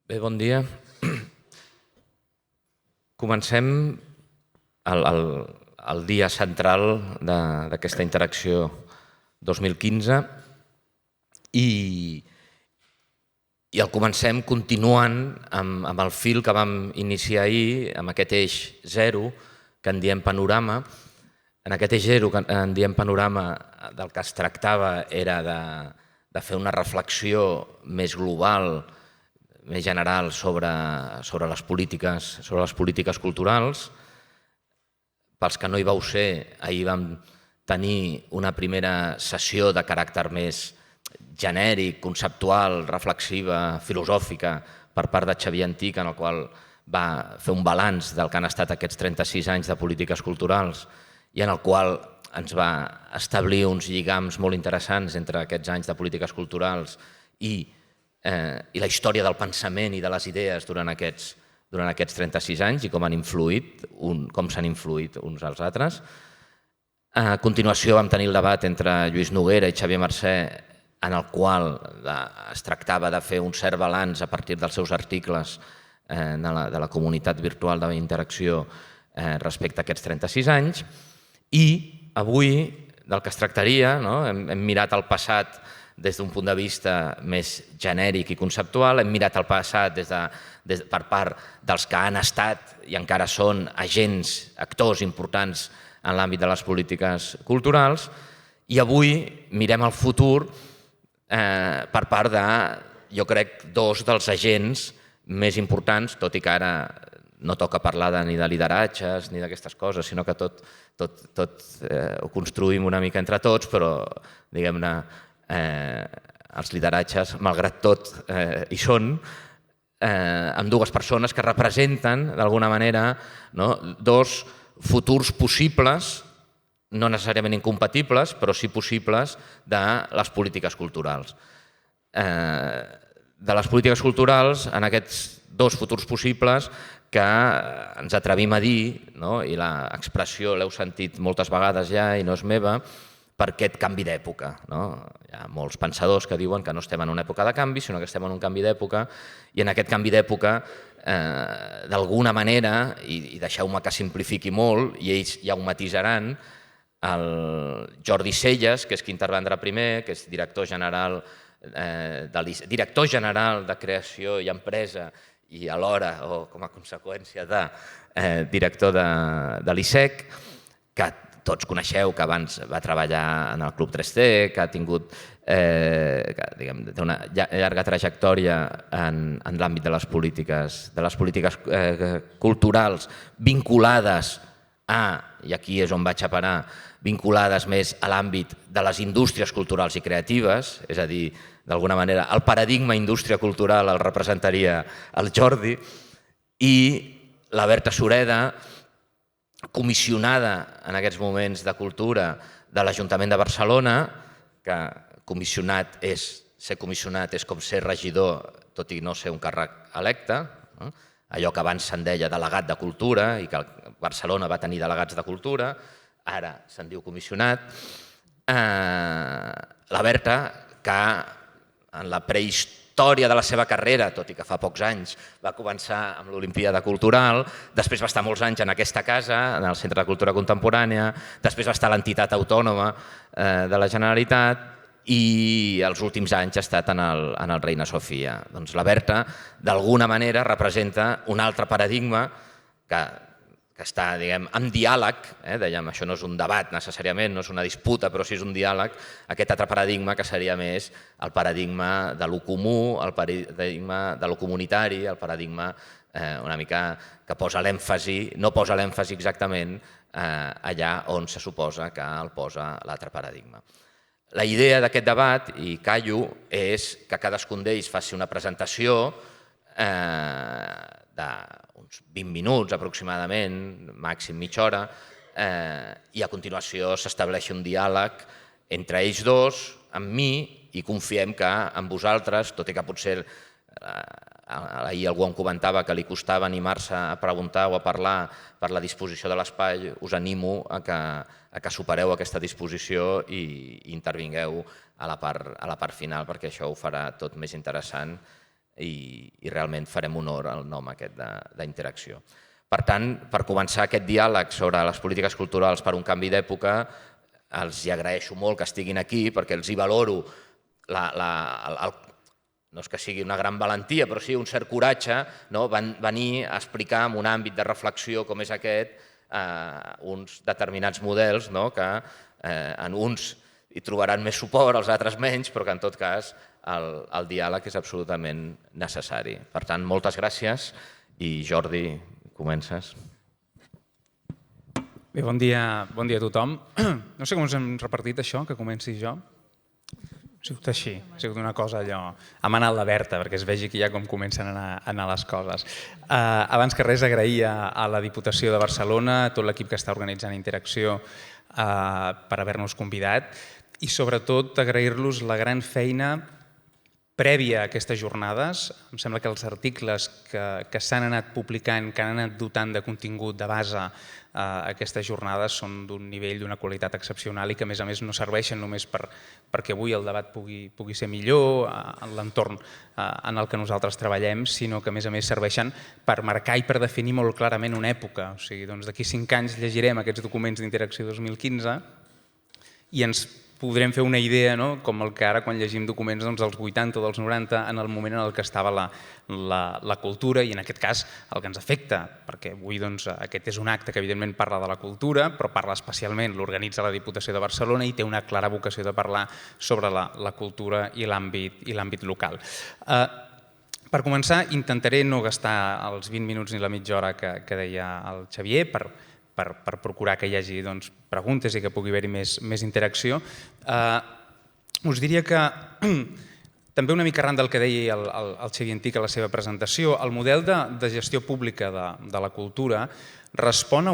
Bé, bon dia. Comencem el dia central d'aquesta interacció 2015 i el comencem continuant amb el fil que vam iniciar ahir, amb aquest eix zero que en diem panorama. En aquest eix zero que en diem panorama del que es tractava era de fer una reflexió més global, més general sobre les polítiques culturals. Pels que no hi vau ser, ahir vam tenir una primera sessió de caràcter més genèric, conceptual, reflexiva, filosòfica per part de Xavier Antich, en el qual va fer un balanç del que han estat aquests 36 anys de polítiques culturals i en el qual ens va establir uns lligams molt interessants entre aquests anys de polítiques culturals i la història del pensament i de les idees durant aquests 36 anys i com s'han influït uns als altres. A continuació vam tenir el debat entre Lluís Noguera i Xavier Mercè, en el qual es tractava de fer un cert balanç a partir dels seus articles de la comunitat virtual d'interacció respecte a aquests 36 anys. I avui del que es tractaria, hem mirat el passat des d'un punt de vista més genèric i conceptual, hem mirat el passat per part dels que han estat i encara són agents, actors importants en l'àmbit de les polítiques culturals, i avui mirem el futur per part de, jo crec, dos dels agents més importants, tot i que ara no toca parlar ni de lideratges ni d'aquestes coses, sinó que tot ho construïm una mica entre tots, però, diguem-ne, els lideratges, malgrat tot, hi són, amb dues persones que representen, d'alguna manera, dos futurs possibles, no necessàriament incompatibles, però sí possibles, de les polítiques culturals. De les polítiques culturals, en aquests dos futurs possibles, que ens atrevim a dir, i l'expressió l'heu sentit moltes vegades ja i no és meva, per aquest canvi d'època. Hi ha molts pensadors que diuen que no estem en una època de canvi, sinó que estem en un canvi d'època, i en aquest canvi d'època, d'alguna manera, i deixeu-me que simplifiqui molt, i ells ja ho matisaran, el Jordi Celles, que és qui intervendrà primer, que és director general de Creació i Empresa, i alhora, o com a conseqüència director de l'ISEC, que tots coneixeu que abans va treballar en el Club 3D, que ha tingut una llarga trajectòria en l'àmbit de les polítiques culturals vinculades a, i aquí és on vaig a parar, vinculades més a l'àmbit de les indústries culturals i creatives, és a dir, d'alguna manera, el paradigma indústria cultural el representaria el Jordi, i la Berta Sureda, comissionada en aquests moments de cultura de l'Ajuntament de Barcelona, que ser comissionat és com ser regidor, tot i no ser un càrrec electe, allò que abans se'n deia delegat de cultura i que Barcelona va tenir delegats de cultura, ara se'n diu comissionat. La Berta, que en la prehistòria de la seva carrera, tot i que fa pocs anys, va començar amb l'Olimpíada Cultural, després va estar molts anys en aquesta casa, en el Centre de Cultura Contemporània, després va estar a l'entitat autònoma de la Generalitat i els últims anys ha estat en el Reina Sofia. Doncs la Berta, d'alguna manera, representa un altre paradigma que està, diguem, en diàleg, dèiem, això no és un debat necessàriament, no és una disputa, però sí és un diàleg, aquest altre paradigma que seria més el paradigma de lo comú, el paradigma de lo comunitari, el paradigma una mica que posa l'èmfasi, no posa l'èmfasi exactament allà on se suposa que el posa l'altre paradigma. La idea d'aquest debat, i callo, és que cadascun d'ells faci una presentació d'uns 20 minuts aproximadament, màxim mitja hora, i a continuació s'estableixi un diàleg entre ells dos, amb mi, i confiem que amb vosaltres, tot i que potser ahir algú em comentava que li costava animar-se a preguntar o a parlar per la disposició de l'espai, us animo a que supereu aquesta disposició i intervingueu a la part final, perquè això ho farà tot més interessant i realment farem honor al nom aquest d'interacció. Per tant, per començar aquest diàleg sobre les polítiques culturals per un canvi d'època, els agraeixo molt que estiguin aquí perquè els hi valoro, no és que sigui una gran valentia, però sí un cert coratge, venir a explicar en un àmbit de reflexió com és aquest uns determinats models que en uns hi trobaran més suport, els altres menys, però que en tot cas el diàleg és absolutament necessari. Per tant, moltes gràcies i Jordi, comences. Bé, bon dia a tothom. No sé com us hem repartit això, que comenci jo. Ha sigut així, ha sigut una cosa allò, a manat la Berta, perquè es vegi que ja com comencen a anar les coses. Abans que res, agrair a la Diputació de Barcelona, a tot l'equip que està organitzant Interacció, per haver-nos convidat i sobretot agrair-los la gran feina prèvia a aquestes jornades. Em sembla que els articles que s'han anat publicant, que han anat dotant de contingut de base aquestes jornades són d'un nivell, d'una qualitat excepcional i que a més no serveixen només perquè avui el debat pugui ser millor en l'entorn en el que nosaltres treballem, sinó que a més serveixen per marcar i per definir molt clarament una època. O sigui, d'aquí 5 anys llegirem aquests documents d'Interacció 2015 i ens podrem fer una idea, com el que ara quan llegim documents dels 80 o dels 90, en el moment en què estava la cultura i en aquest cas el que ens afecta, perquè avui aquest és un acte que evidentment parla de la cultura, però parla especialment, l'organitza la Diputació de Barcelona i té una clara vocació de parlar sobre la cultura i l'àmbit local. Per començar, intentaré no gastar els 20 minuts ni la mitja hora que deia el Xavier per procurar que hi hagi preguntes i que pugui haver-hi més interacció. Us diria que, també una mica arran del que deia el Xavier Antic a la seva presentació, el model de gestió pública de la cultura respon a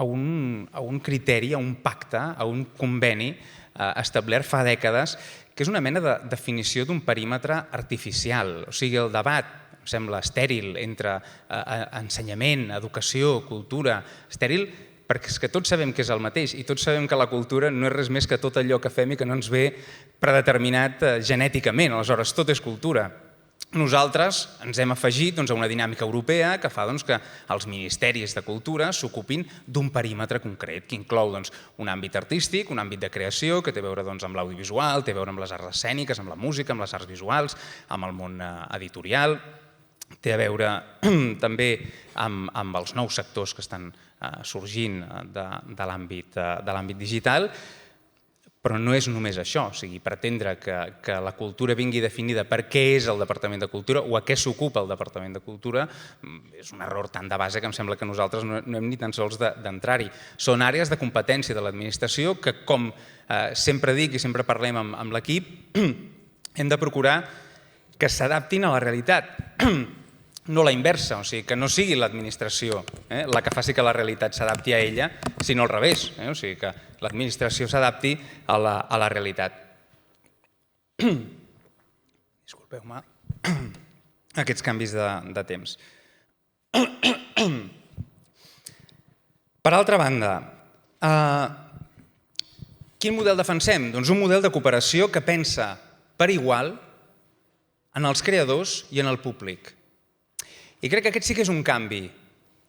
un criteri, a un pacte, a un conveni establert fa dècades, que és una mena de definició d'un perímetre artificial. O sigui, el debat em sembla estèril entre ensenyament, educació, cultura, estèril perquè és que tots sabem que és el mateix i tots sabem que la cultura no és res més que tot allò que fem i que no ens ve predeterminat genèticament, aleshores tot és cultura. Nosaltres ens hem afegit a una dinàmica europea que fa que els ministeris de cultura s'ocupin d'un perímetre concret que inclou un àmbit artístic, un àmbit de creació que té a veure amb l'audiovisual, té a veure amb les arts escèniques, amb la música, amb les arts visuals, amb el món editorial, té a veure també amb els nous sectors que estan sorgint de l'àmbit digital, però no és només això, o sigui, pretendre que la cultura vingui definida per què és el Departament de Cultura o a què s'ocupa el Departament de Cultura és un error tan de base que em sembla que nosaltres no hem ni tan sols d'entrar-hi. Són àrees de competència de l'administració que, com sempre dic i sempre parlem amb l'equip, hem de procurar que s'adaptin a la realitat, no la inversa, o sigui, que no sigui l'administració la que faci que la realitat s'adapti a ella, sinó al revés, o sigui, que l'administració s'adapti a la realitat. Disculpeu-me aquests canvis de temps. Per altra banda, quin model defensem? Doncs un model de cooperació que pensa per igual en els creadors i en el públic. I crec que aquest sí que és un canvi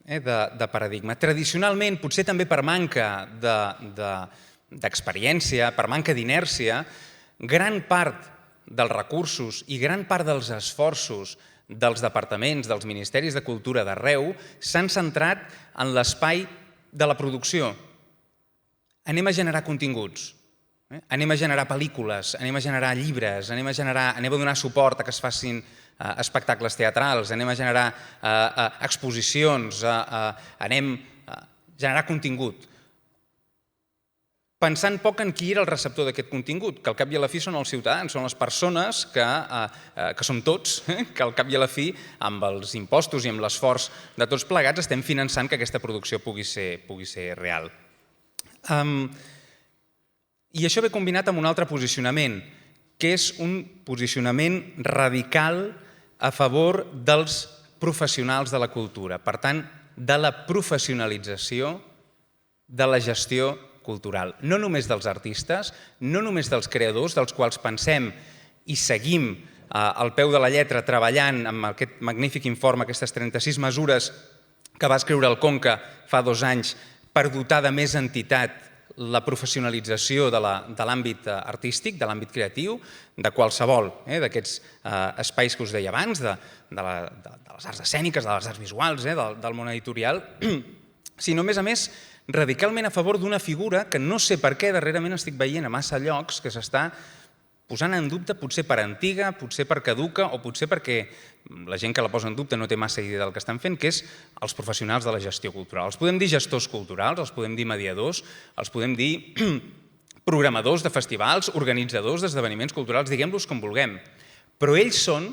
de paradigma. Tradicionalment, potser també per manca d'experiència, per manca d'inèrcia, gran part dels recursos i gran part dels esforços dels departaments, dels ministeris de cultura d'arreu, s'han centrat en l'espai de la producció. Anem a generar continguts, anem a generar pel·lícules, anem a generar llibres, anem a donar suport a que es facin espectacles teatrals, anem a generar exposicions, anem a generar contingut. Pensant poc en qui era el receptor d'aquest contingut, que al cap i a la fi són els ciutadans, són les persones que som tots, que al cap i a la fi, amb els impostos i amb l'esforç de tots plegats, estem finançant que aquesta producció pugui ser real. I això ve combinat amb un altre posicionament, que és un posicionament radical a favor dels professionals de la cultura, per tant, de la professionalització de la gestió cultural. No només dels artistes, no només dels creadors, dels quals pensem i seguim al peu de la lletra, treballant amb aquest magnífic informe, aquestes 36 mesures que va escriure el Conca fa 2 anys per dotar de més entitat la professionalització de l'àmbit artístic, de l'àmbit creatiu, de qualsevol d'aquests espais que us deia abans, de les arts escèniques, de les arts visuals, del món editorial, sinó, a més, radicalment a favor d'una figura que no sé per què darrerament estic veient a massa llocs que s'està posant en dubte, potser per antiga, potser per caduca o potser perquè la gent que la posa en dubte no té massa idea del que estan fent, que és els professionals de la gestió cultural. Els podem dir gestors culturals, els podem dir mediadors, els podem dir programadors de festivals, organitzadors d'esdeveniments culturals, diguem-los com vulguem. Però ells són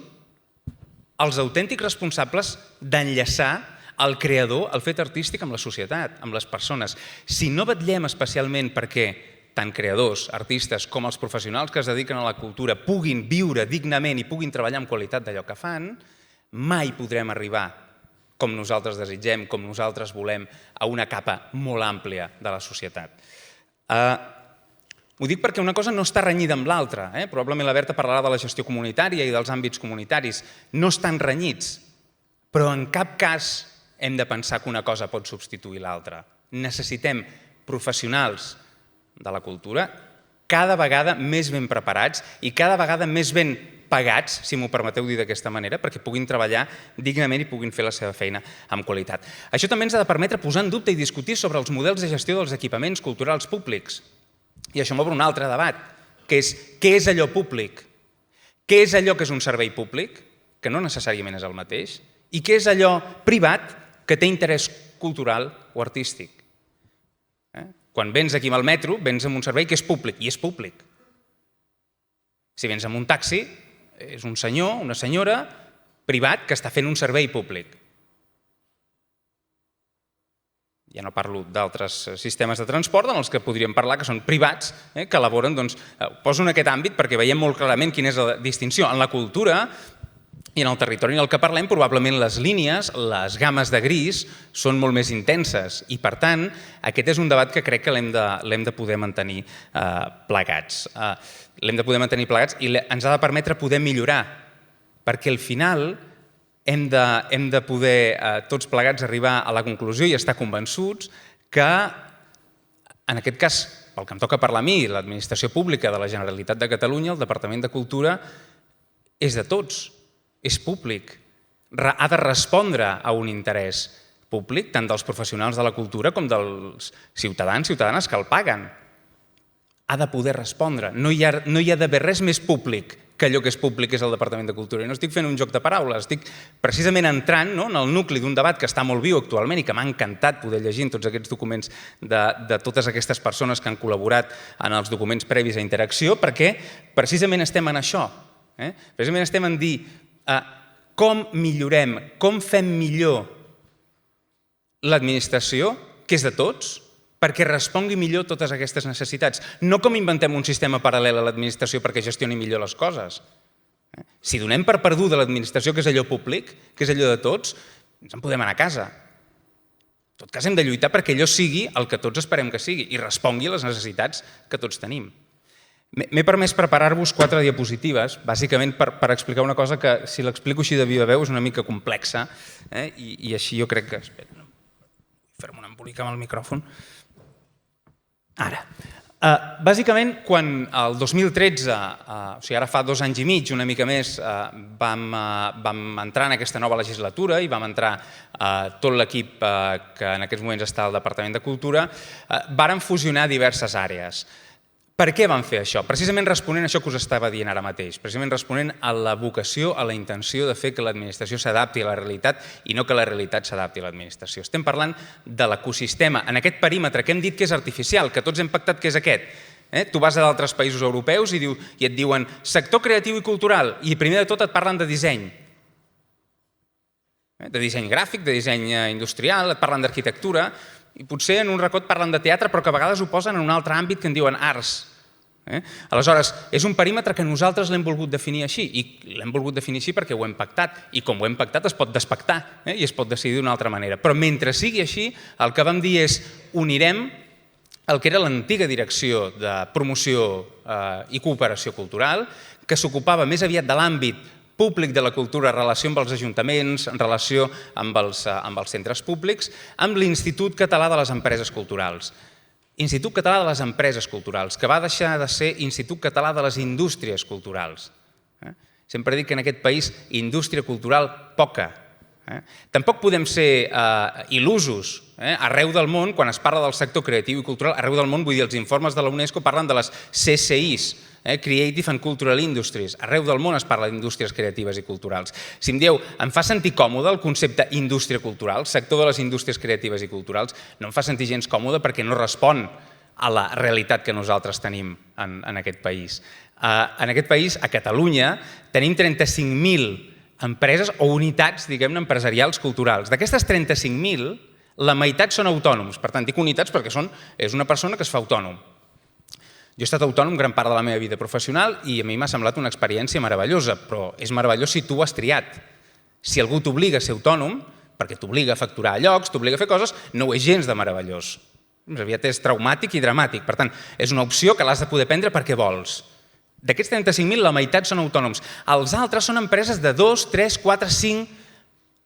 els autèntics responsables d'enllaçar el creador, el fet artístic amb la societat, amb les persones. Si no vetllem especialment perquè tant creadors, artistes, com els professionals que es dediquen a la cultura puguin viure dignament i puguin treballar amb qualitat d'allò que fan, mai podrem arribar, com nosaltres desitgem, com nosaltres volem, a una capa molt àmplia de la societat. Ho dic perquè una cosa no està renyida amb l'altra. Probablement la Berta parlarà de la gestió comunitària i dels àmbits comunitaris. No estan renyits, però en cap cas hem de pensar que una cosa pot substituir l'altra. Necessitem professionals de la cultura cada vegada més ben preparats i cada vegada més ben pagats, si m'ho permeteu dir d'aquesta manera, perquè puguin treballar dignament i puguin fer la seva feina amb qualitat. Això també ens ha de permetre posar en dubte i discutir sobre els models de gestió dels equipaments culturals públics. I això m'obre un altre debat, que és què és allò públic? Què és allò que és un servei públic, que no necessàriament és el mateix, i què és allò privat que té interès cultural o artístic? Quan vens aquí amb el metro, vens amb un servei que és públic, i és públic. Si vens amb un taxi, és un senyor, una senyora, privat, que està fent un servei públic. Ja no parlo d'altres sistemes de transport en els que podríem parlar, que són privats, que elaboren, doncs, poso en aquest àmbit perquè veiem molt clarament quina és la distinció. En la cultura i en el territori en el que parlem, probablement les línies, les gammes de gris, són molt més intenses i, per tant, aquest és un debat que crec que l'hem de poder mantenir plegats. L'hem de poder mantenir plegats i ens ha de permetre poder millorar, perquè al final hem de poder tots plegats arribar a la conclusió i estar convençuts que, en aquest cas, pel que em toca parlar a mi, l'administració pública de la Generalitat de Catalunya, el Departament de Cultura, és de tots. És públic, ha de respondre a un interès públic, tant dels professionals de la cultura com dels ciutadans i ciutadanes que el paguen. Ha de poder respondre. No hi ha d'haver res més públic que allò que és públic, que és el Departament de Cultura. I no estic fent un joc de paraules, estic precisament entrant en el nucli d'un debat que està molt viu actualment i que m'ha encantat poder llegir en tots aquests documents de totes aquestes persones que han col·laborat en els documents previs a interacció, perquè precisament estem en això. Precisament estem en dir com millorem, com fem millor l'administració, que és de tots, perquè respongui millor totes aquestes necessitats. No com inventem un sistema paral·lel a l'administració perquè gestioni millor les coses. Si donem per perduda l'administració, que és allò públic, que és allò de tots, ens en podem anar a casa. En tot cas, hem de lluitar perquè allò sigui el que tots esperem que sigui i respongui a les necessitats que tots tenim. M'he permès preparar-vos 4 diapositives, bàsicament per explicar una cosa que, si l'explico així de viva veu, és una mica complexa, i així jo crec que... Espera, fer-me un embolic amb el micròfon. Ara. Bàsicament, quan el 2013, o sigui, ara fa 2 anys i mig, una mica més, vam entrar en aquesta nova legislatura i vam entrar tot l'equip que en aquests moments està al Departament de Cultura, vàrem fusionar diverses àrees. Per què vam fer això? Precisament responent a això que us estava dient ara mateix, precisament responent a la vocació, a la intenció de fer que l'administració s'adapti a la realitat i no que la realitat s'adapti a l'administració. Estem parlant de l'ecosistema, en aquest perímetre que hem dit que és artificial, que tots hem pactat que és aquest. Tu vas a d'altres països europeus i et diuen sector creatiu i cultural i primer de tot et parlen de disseny. De disseny gràfic, de disseny industrial, et parlen d'arquitectura i potser en un racó et parlen de teatre però que a vegades ho posen en un altre àmbit que en diuen arts. Aleshores, és un perímetre que nosaltres l'hem volgut definir així i l'hem volgut definir així perquè ho hem pactat i com ho hem pactat es pot despactar i es pot decidir d'una altra manera. Però mentre sigui així, el que vam dir és unirem el que era l'antiga direcció de promoció i cooperació cultural, que s'ocupava més aviat de l'àmbit públic de la cultura en relació amb els ajuntaments, en relació amb els centres públics, amb l'Institut Català de les Empreses Culturals. Institut Català de les Empreses Culturals, que va deixar de ser Institut Català de les Indústries Culturals. Sempre dic que en aquest país indústria cultural poca. Tampoc podem ser il·lusos. Arreu del món, quan es parla del sector creatiu i cultural, arreu del món, vull dir, els informes de la UNESCO parlen de les CCIs, Creative and Cultural Industries. Arreu del món es parla d'indústries creatives i culturals. Si em dieu, em fa sentir còmode el concepte indústria cultural, sector de les indústries creatives i culturals, no em fa sentir gens còmode perquè no respon a la realitat que nosaltres tenim en aquest país. En aquest país, a Catalunya, tenim 35.000 empreses o unitats, diguem-ne, empresarials culturals. D'aquestes 35.000, la meitat són autònoms. Per tant, dic unitats perquè és una persona que es fa autònom. Jo he estat autònom gran part de la meva vida professional i a mi m'ha semblat una experiència meravellosa, però és meravellós si tu ho has triat. Si algú t'obliga a ser autònom, perquè t'obliga a facturar a llocs, t'obliga a fer coses, no ho és gens de meravellós. Més aviat és traumàtic i dramàtic. Per tant, és una opció que l'has de poder prendre perquè vols. D'aquests 35.000, la meitat són autònoms. Els altres són empreses de 2, 3, 4, 5...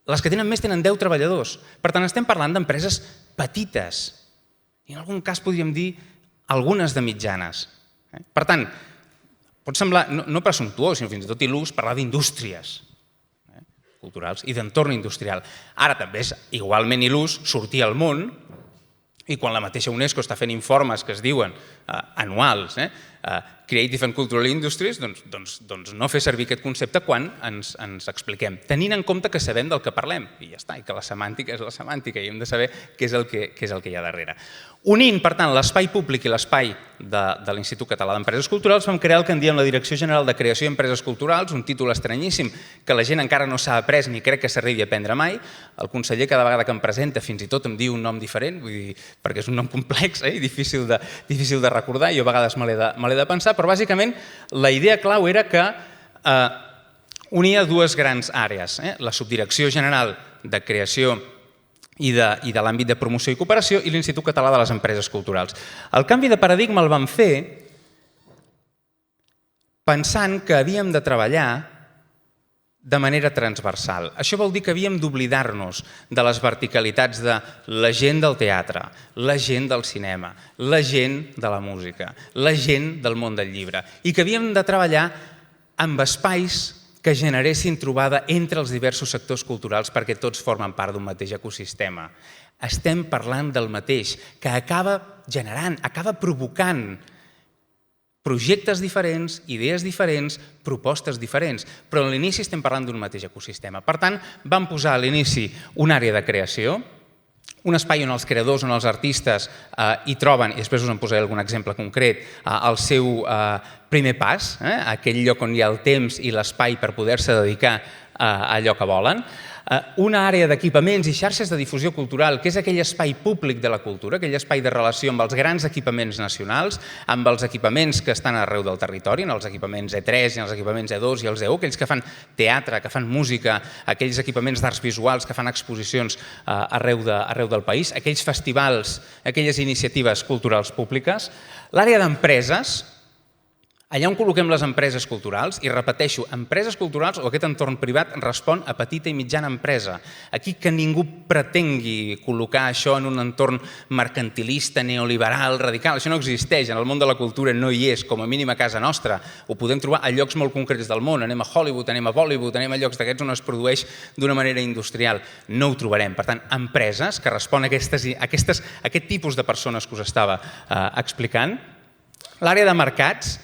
Les que tenen més tenen 10 treballadors. Per tant, estem parlant d'empreses petites. I en algun cas podríem dir algunes de mitjanes. Per tant, pot semblar no presumptuós, sinó fins i tot il·lús parlar d'indústries culturals i d'entorn industrial. Ara també és igualment il·lús sortir al món i quan la mateixa UNESCO està fent informes que es diuen anuals, Creative and Cultural Industries, doncs no fer servir aquest concepte quan ens expliquem, tenint en compte que sabem del que parlem, i ja està, i que la semàntica és la semàntica, i hem de saber què és el que hi ha darrere. Unint, per tant, l'espai públic i l'espai de l'Institut Català d'Empreses Culturals, vam crear el que en diem la Direcció General de Creació i Empreses Culturals, un títol estranyíssim que la gent encara no s'ha après ni crec que s'arribi a aprendre mai. El conseller cada vegada que em presenta fins i tot em diu un nom diferent, vull dir, perquè és un nom complex i difícil de recordar, i jo a vegades me l'he de pensar, però bàsicament la idea clau era que unia dues grans àrees, la Subdirecció General de Creació i de l'àmbit de promoció i cooperació i l'Institut Català de les Empreses Culturals. El canvi de paradigma el vam fer pensant que havíem de treballar de manera transversal. Això vol dir que havíem d'oblidar-nos de les verticalitats de la gent del teatre, la gent del cinema, la gent de la música, la gent del món del llibre, i que havíem de treballar amb espais que generessin trobada entre els diversos sectors culturals perquè tots formen part d'un mateix ecosistema. Estem parlant del mateix, que acaba generant, acaba provocant projectes diferents, idees diferents, propostes diferents, però a l'inici estem parlant d'un mateix ecosistema. Per tant, vam posar a l'inici una àrea de creació, un espai on els creadors, on els artistes hi troben, i després us en posaré algun exemple concret, el seu primer pas, aquell lloc on hi ha el temps i l'espai per poder-se dedicar a allò que volen. Una àrea d'equipaments i xarxes de difusió cultural, que és aquell espai públic de la cultura, aquell espai de relació amb els grans equipaments nacionals, amb els equipaments que estan arreu del territori, en els equipaments E3, en els equipaments E2 i els E1, aquells que fan teatre, que fan música, aquells equipaments d'arts visuals que fan exposicions arreu del país, aquells festivals, aquelles iniciatives culturals públiques. L'àrea d'empreses, allà on col·loquem les empreses culturals, i repeteixo, empreses culturals o aquest entorn privat respon a petita i mitjana empresa. Aquí que ningú pretengui col·locar això en un entorn mercantilista, neoliberal, radical, això no existeix, en el món de la cultura no hi és, com a mínim a casa nostra. Ho podem trobar a llocs molt concrets del món, anem a Hollywood, anem a Bollywood, anem a llocs d'aquests on es produeix d'una manera industrial. No ho trobarem. Per tant, empreses que responen a aquest tipus de persones que us estava explicant. L'àrea de mercats,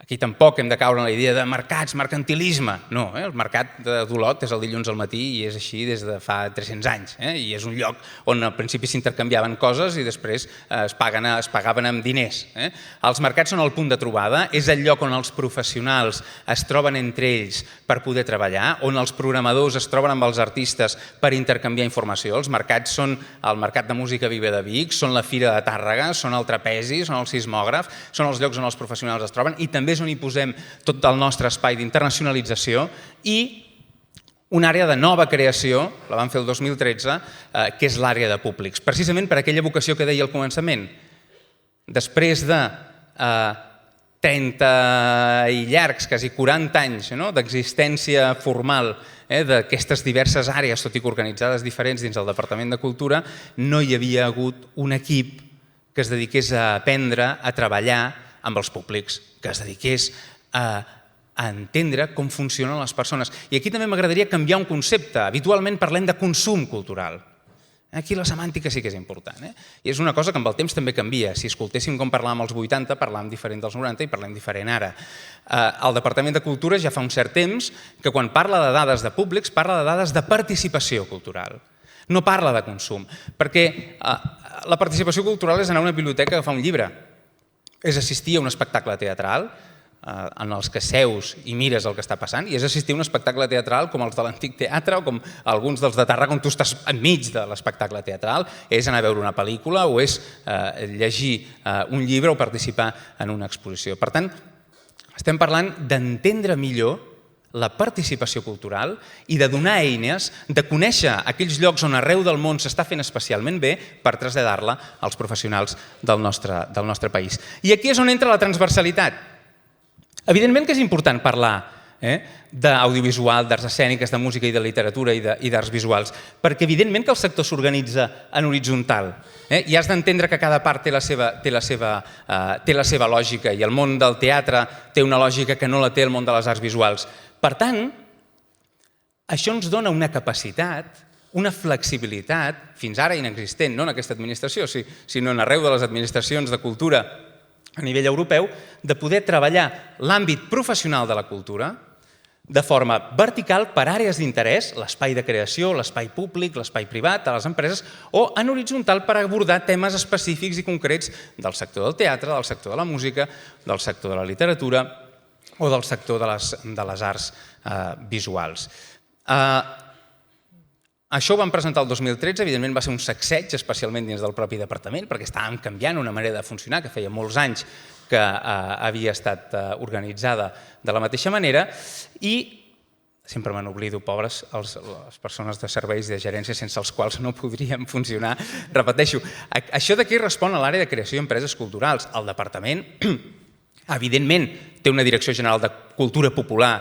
aquí tampoc hem de caure en la idea de mercats, mercantilisme. No, el mercat d'Olot és el dilluns al matí i és així des de fa 300 anys. I és un lloc on al principi s'intercanviaven coses i després es pagaven amb diners. Els mercats són el punt de trobada, és el lloc on els professionals es troben entre ells per poder treballar, on els programadors es troben amb els artistes per intercanviar informació. Els mercats són el Mercat de Música Viva de Vic, són la Fira de Tàrrega, són el Trapezi, són el Sismògraf, són els llocs on els professionals es troben i també és on hi posem tot el nostre espai d'internacionalització i una àrea de nova creació, la vam fer el 2013, que és l'àrea de públics, precisament per aquella vocació que deia al començament. després de 30 i llargs, quasi 40 anys d'existència formal d'aquestes diverses àrees, tot i que organitzades diferents dins del Departament de Cultura, no hi havia hagut un equip que es dediqués a aprendre, a treballar amb els públics, que es dediqués a entendre com funcionen les persones. I aquí també m'agradaria canviar un concepte. Habitualment parlem de consum cultural. Aquí la semàntica sí que és important. I és una cosa que amb el temps també canvia. Si escoltéssim com parlàvem als 80, parlàvem diferent dels 90 i parlem diferent ara. El Departament de Cultura ja fa un cert temps que quan parla de dades de públics parla de dades de participació cultural. No parla de consum, perquè la participació cultural és anar a una biblioteca a agafar un llibre, és assistir a un espectacle teatral en els que seus i mires el que està passant, i és assistir a un espectacle teatral com els de l'Antic Teatre o com alguns dels de Tàrrega on tu estàs enmig de l'espectacle teatral, és anar a veure una pel·lícula o és llegir un llibre o participar en una exposició. Per tant, estem parlant d'entendre millor la participació cultural i de donar eines, de conèixer aquells llocs on arreu del món s'està fent especialment bé per traslladar-la als professionals del nostre país. I aquí és on entra la transversalitat. Evidentment que és important parlar d'audiovisual, d'arts escèniques, de música i de literatura i d'arts visuals, perquè evidentment que el sector s'organitza en horitzontal i has d'entendre que cada part té la seva lògica i el món del teatre té una lògica que no la té el món de les arts visuals. Per tant, això ens dona una capacitat, una flexibilitat, fins ara inexistent, no en aquesta administració, sinó en arreu de les administracions de cultura a nivell europeu, de poder treballar l'àmbit professional de la cultura de forma vertical per àrees d'interès, l'espai de creació, l'espai públic, l'espai privat, a les empreses, o en horitzontal per abordar temes específics i concrets del sector del teatre, del sector de la música, del sector de la literatura o del sector de les arts visuals. Això ho vam presentar el 2013, evidentment va ser un sacseig, especialment dins del propi departament, perquè estàvem canviant una manera de funcionar que feia molts anys que havia estat organitzada de la mateixa manera i sempre me n'oblido, pobres, les persones de serveis i de gerència sense els quals no podríem funcionar. Repeteixo, això d'aquí respon a l'àrea de creació i empreses culturals. El departament, evidentment, té una direcció general de cultura popular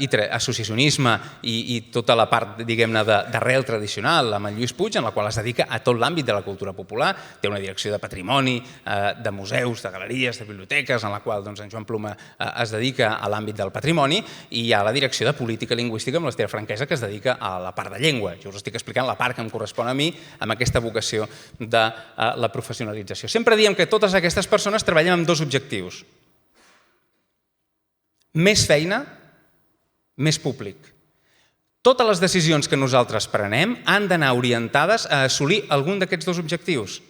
i associacionisme i tota la part, diguem-ne, d'arrel tradicional amb en Lluís Puig, en la qual es dedica a tot l'àmbit de la cultura popular. Té una direcció de patrimoni, de museus, de galeries, de biblioteques, en la qual en Joan Ploma es dedica a l'àmbit del patrimoni, i hi ha la direcció de política lingüística amb l'Esther Franquesa, que es dedica a la part de llengua. Jo us estic explicant la part que em correspon a mi amb aquesta vocació de la professionalització. Sempre diem que totes aquestes persones treballem amb dos objectius: més feina, més públic. Totes les decisions que nosaltres prenem han d'anar orientades a assolir algun d'aquests dos objectius.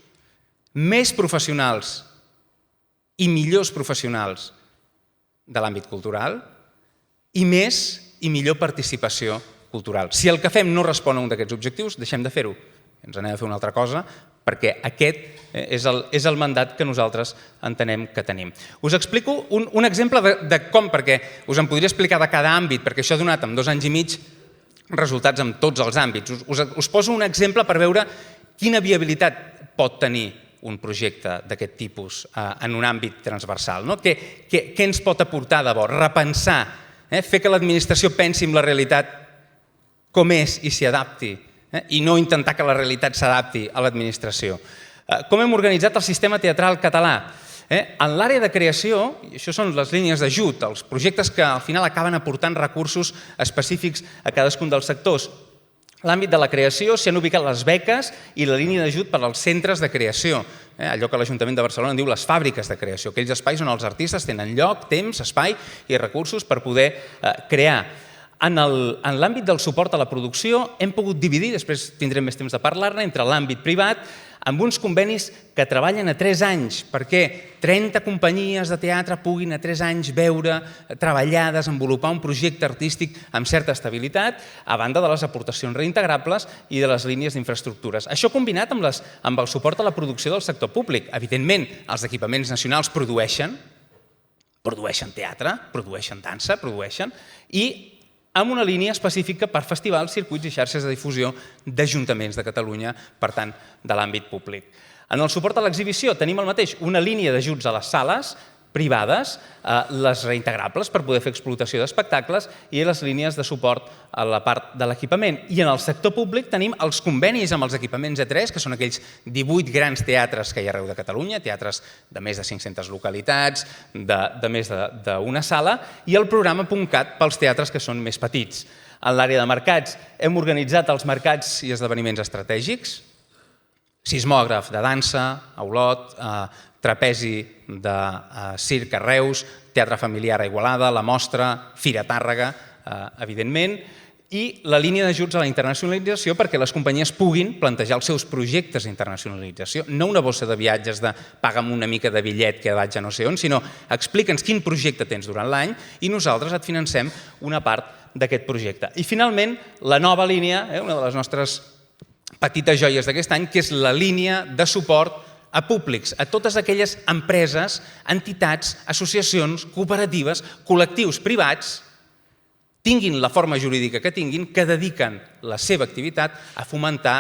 Més professionals i millors professionals de l'àmbit cultural i més i millor participació cultural. Si el que fem no respon a un d'aquests objectius, deixem de fer-ho. Ens n'hem de fer una altra cosa, perquè aquest és el mandat que nosaltres entenem que tenim. Us explico un exemple de com, perquè us en podria explicar de cada àmbit, perquè això ha donat en 2 anys i mig resultats en tots els àmbits. Us poso un exemple per veure quina viabilitat pot tenir un projecte d'aquest tipus en un àmbit transversal. Què ens pot aportar de bo? Repensar, fer que l'administració pensi en la realitat com és i s'hi adapti, i no intentar que la realitat s'adapti a l'administració. Com hem organitzat el sistema teatral català? En l'àrea de creació, i això són les línies d'ajut, els projectes que al final acaben aportant recursos específics a cadascun dels sectors. L'àmbit de la creació s'hi han ubicat les beques i la línia d'ajut per als centres de creació, allò que l'Ajuntament de Barcelona en diu les fàbriques de creació, aquells espais on els artistes tenen lloc, temps, espai i recursos per poder crear. En l'àmbit del suport a la producció hem pogut dividir, després tindrem més temps de parlar-ne, entre l'àmbit privat, amb uns convenis que treballen a 3 anys, perquè 30 companyies de teatre puguin a 3 anys veure, treballar, desenvolupar un projecte artístic amb certa estabilitat, a banda de les aportacions reintegrables i de les línies d'infraestructures. Això combinat amb el suport a la producció del sector públic. Evidentment, els equipaments nacionals produeixen teatre, produeixen dansa, i amb una línia específica per festivals, circuits i xarxes de difusió d'ajuntaments de Catalunya, per tant, de l'àmbit públic. En el suport a l'exhibició tenim el mateix, una línia d'ajuts a les sales privades, les reintegrables per poder fer explotació d'espectacles i les línies de suport a la part de l'equipament. I en el sector públic tenim els convenis amb els equipaments E3, que són aquells 18 grans teatres que hi ha arreu de Catalunya, teatres de més de 500 localitats, de més d'una sala, i el programa .cat pels teatres que són més petits. En l'àrea de mercats hem organitzat els mercats i esdeveniments estratègics, sismògraf de dansa, a Olot, trapezi de circ a Reus, teatre familiar a Igualada, la Mostra, Fira Tàrrega, evidentment, i la línia d'ajuts a la internacionalització perquè les companyies puguin plantejar els seus projectes d'internacionalització. No una bossa de viatges de paga'm una mica de bitllet que vaig a no sé on, sinó explica'ns quin projecte tens durant l'any i nosaltres et financem una part d'aquest projecte. I finalment, la nova línia, una de les nostres petites joies d'aquest any, que és la línia de suport a públics, a totes aquelles empreses, entitats, associacions, cooperatives, col·lectius privats, tinguin la forma jurídica que tinguin, que dediquen la seva activitat a fomentar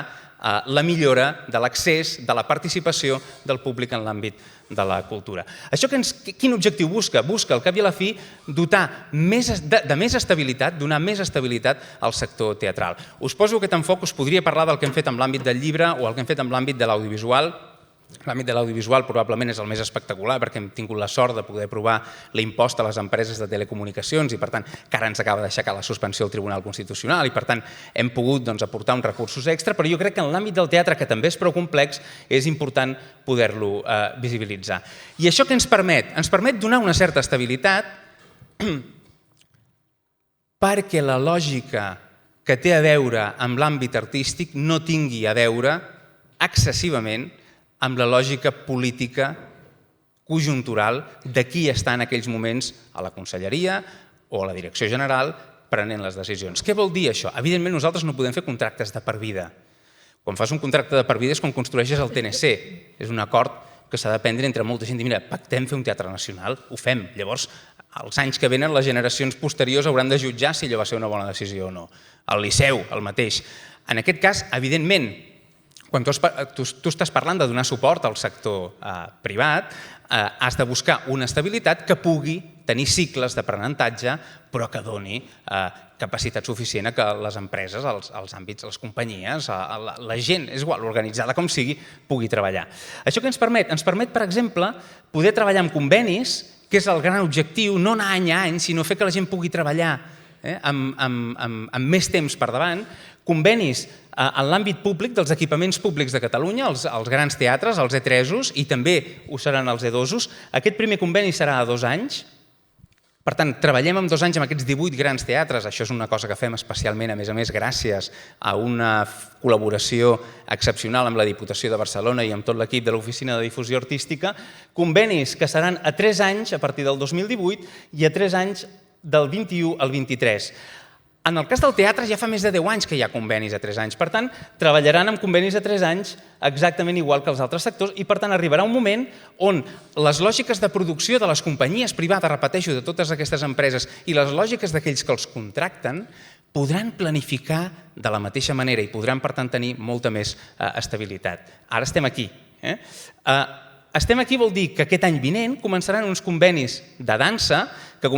la millora de l'accés, de la participació del públic en l'àmbit de la cultura. Això quin objectiu busca? Busca, al cap i a la fi, dotar de més estabilitat, donar més estabilitat al sector teatral. Us poso aquest enfoc, us podria parlar del que hem fet amb l'àmbit del llibre o el que hem fet amb l'àmbit de l'audiovisual. L'àmbit de l'audiovisual probablement és el més espectacular perquè hem tingut la sort de poder aprovar l'impost a les empreses de telecomunicacions i, per tant, que ara ens acaba d'aixecar la suspensió al Tribunal Constitucional i, per tant, hem pogut aportar uns recursos extra, però jo crec que en l'àmbit del teatre, que també és prou complex, és important poder-lo visibilitzar. I això què ens permet? Ens permet donar una certa estabilitat perquè la lògica que té a veure amb l'àmbit artístic no tingui a veure excessivament amb la lògica política conjuntural de qui està en aquells moments a la conselleria o a la direcció general prenent les decisions. Què vol dir això? Evidentment, nosaltres no podem fer contractes de per vida. Quan fas un contracte de per vida és quan construeixes el TNC. És un acord que s'ha de prendre entre molta gent i mira, pactem fer un teatre nacional, ho fem. Llavors, els anys que venen, les generacions posteriors hauran de jutjar si allò va ser una bona decisió o no. El Liceu, el mateix. En aquest cas, evidentment, quan tu estàs parlant de donar suport al sector privat, has de buscar una estabilitat que pugui tenir cicles d'aprenentatge, però que doni capacitat suficient a que les empreses, els àmbits, les companyies, la gent, és igual, organitzada com sigui, pugui treballar. Això què ens permet? Ens permet, per exemple, poder treballar amb convenis, que és el gran objectiu, no anar any a any, sinó fer que la gent pugui treballar amb més temps per davant, convenis en l'àmbit públic dels equipaments públics de Catalunya, els grans teatres, els E3-os, i també ho seran els E2-os. Aquest primer conveni serà a 2 anys. Per tant, treballem en 2 anys amb aquests 18 grans teatres. Això és una cosa que fem especialment, a més, gràcies a una col·laboració excepcional amb la Diputació de Barcelona i amb tot l'equip de l'Oficina de Difusió Artística. Convenis que seran a 3 anys a partir del 2018 i a 3 anys del 21 al 23. En el cas del teatre ja fa més de 10 anys que hi ha convenis a 3 anys. Per tant, treballaran amb convenis a 3 anys exactament igual que els altres sectors i, per tant, arribarà un moment on les lògiques de producció de les companyies privades, repeteixo, de totes aquestes empreses i les lògiques d'aquells que els contracten podran planificar de la mateixa manera i podran, per tant, tenir molta més estabilitat. Ara estem aquí. Estem aquí vol dir que aquest any vinent començaran uns convenis de dansa que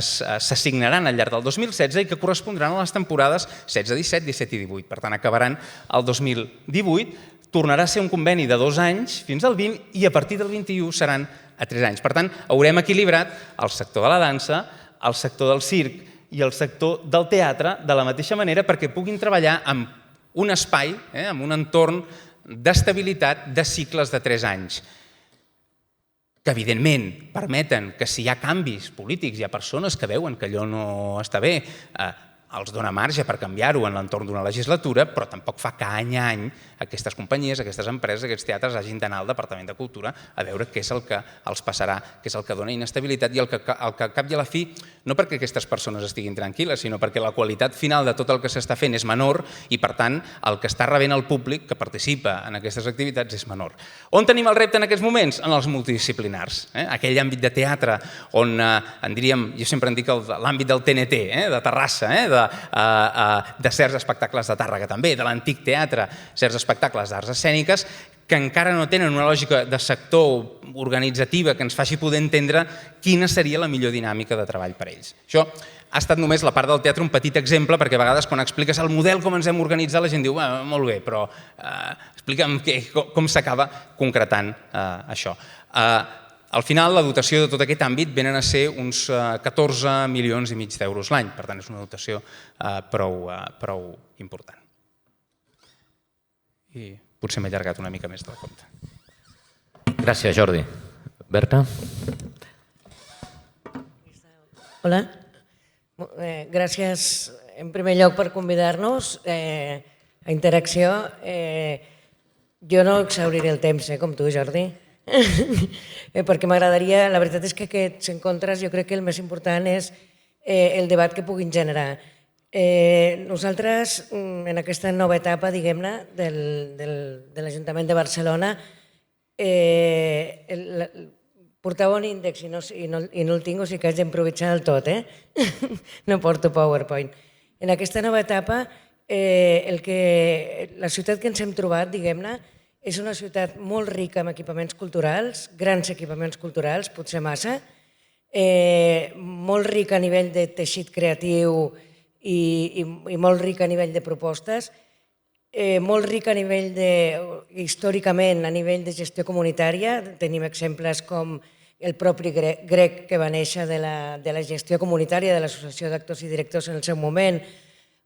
s'assignaran al llarg del 2016 i que correspondran a les temporades 16, 17, 17 i 18. Per tant, acabaran el 2018, tornarà a ser un conveni de 2 anys fins al 20 i a partir del 21 seran a 3 anys. Per tant, haurem equilibrat el sector de la dansa, el sector del circ i el sector del teatre de la mateixa manera perquè puguin treballar en un espai, en un entorn d'estabilitat de cicles de 3 anys, que evidentment permeten que si hi ha canvis polítics, hi ha persones que veuen que allò no està bé, els dona marge per canviar-ho en l'entorn d'una legislatura, però tampoc fa que any a any aquestes companyies, aquestes empreses, aquests teatres hagin d'anar al Departament de Cultura a veure què és el que els passarà, què és el que dona inestabilitat i el que al cap i a la fi, no perquè aquestes persones estiguin tranquil·les, sinó perquè la qualitat final de tot el que s'està fent és menor i, per tant, el que està rebent el públic que participa en aquestes activitats és menor. On tenim el repte en aquests moments? En els multidisciplinars. Aquell àmbit de teatre on, jo sempre en dic l'àmbit del TNT, de Terrassa, de certs espectacles de Tàrrega també, de l'antic teatre, certs espectacles d'arts escèniques, que encara no tenen una lògica de sector organitzativa que ens faci poder entendre quina seria la millor dinàmica de treball per a ells. Això ha estat només la part del teatre un petit exemple, perquè a vegades quan expliques el model com ens hem organitzat la gent diu molt bé, però explica'm com s'acaba concretant això. Al final, la dotació de tot aquest àmbit venen a ser uns 14,5 milions d'euros l'any, per tant és una dotació prou important. I potser m'he allargat una mica més del compte. Gràcies, Jordi. Berta? Hola. Gràcies, en primer lloc, per convidar-nos a interacció. Jo no exhauriré el temps, com tu, Jordi, perquè m'agradaria... La veritat és que aquests encontres jo crec que el més important és el debat que puguin generar. Nosaltres, en aquesta nova etapa, diguem-ne, de l'Ajuntament de Barcelona, portava un índex i no el tinc, o sigui que haig d'improvisar del tot, no porto PowerPoint. En aquesta nova etapa, la ciutat que ens hem trobat, diguem-ne, és una ciutat molt rica en equipaments culturals, grans equipaments culturals, potser massa, molt rica a nivell de teixit creatiu i molt rica a nivell de propostes, molt rica a nivell històricament a nivell de gestió comunitària. Tenim exemples com el propi Grec, que va néixer de la gestió comunitària de l'Associació d'Actors i Directors en el seu moment,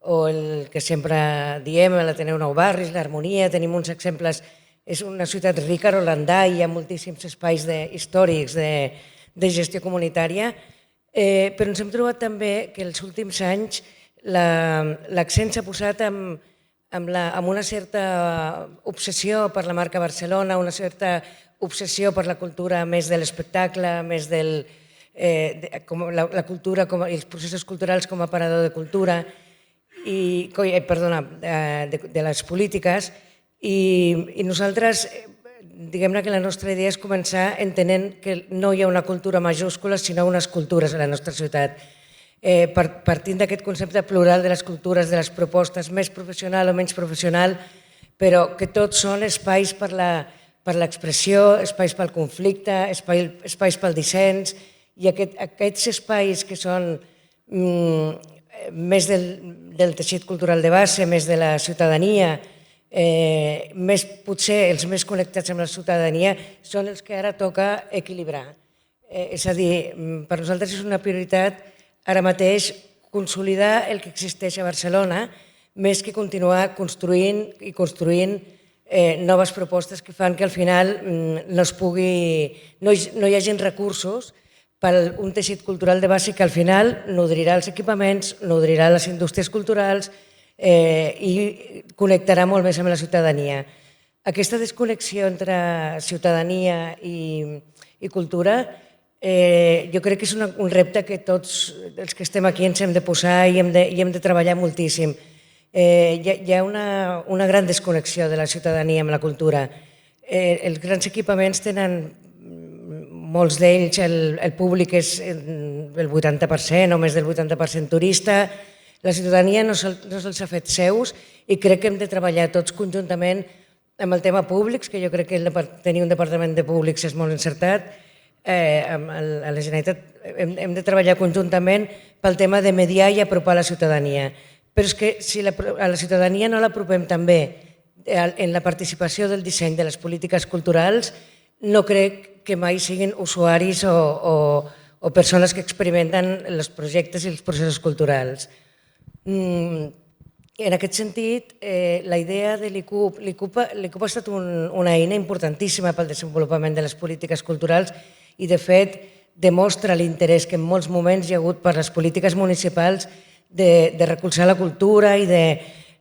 o el que sempre diem, l'Ateneu Nou Barris, l'Harmonia. Tenim uns exemples. És una ciutat rica, Rolanda, hi ha moltíssims espais històrics de gestió comunitària, però ens hem trobat també que els últims anys l'accent s'ha posat amb una certa obsessió per la marca Barcelona, una certa obsessió per la cultura més de l'espectacle, més de la cultura i els processos culturals com a aparador de cultura, de les polítiques, i nosaltres, diguem-ne que la nostra idea és començar entenent que no hi ha una cultura majúscula, sinó unes cultures a la nostra ciutat. Partint d'aquest concepte plural de les cultures, de les propostes, més professional o menys professional, però que tots són espais per l'expressió, espais pel conflicte, espais pel dissens, i aquests espais que són més del teixit cultural de base, més de la ciutadania, potser els més connectats amb la ciutadania, són els que ara toca equilibrar. És a dir, per nosaltres és una prioritat ara mateix consolidar el que existeix a Barcelona, més que continuar construint noves propostes que fan que al final no hi hagin recursos per un teixit cultural de base que al final nodrirà els equipaments, nodrirà les indústries culturals i connectarà molt més amb la ciutadania. Aquesta desconnexió entre ciutadania i cultura jo crec que és un repte que tots els que estem aquí ens hem de posar i hem de treballar moltíssim. Hi ha una gran desconnexió de la ciutadania amb la cultura. Els grans equipaments tenen, molts d'ells, el públic és el 80% o més del 80% turista. La ciutadania no se'ls ha fet seus i crec que hem de treballar tots conjuntament amb el tema públics, que jo crec que tenir un departament de públics és molt encertat. A la Generalitat hem de treballar conjuntament pel tema de mediar i apropar la ciutadania. Però és que si a la ciutadania no l'apropem també en la participació del disseny de les polítiques culturals, no crec que mai siguin usuaris o persones que experimenten els projectes i els processos culturals. En aquest sentit, la idea de l'ICUP ha estat una eina importantíssima pel desenvolupament de les polítiques culturals i, de fet, demostra l'interès que en molts moments hi ha hagut per les polítiques municipals de recolzar la cultura i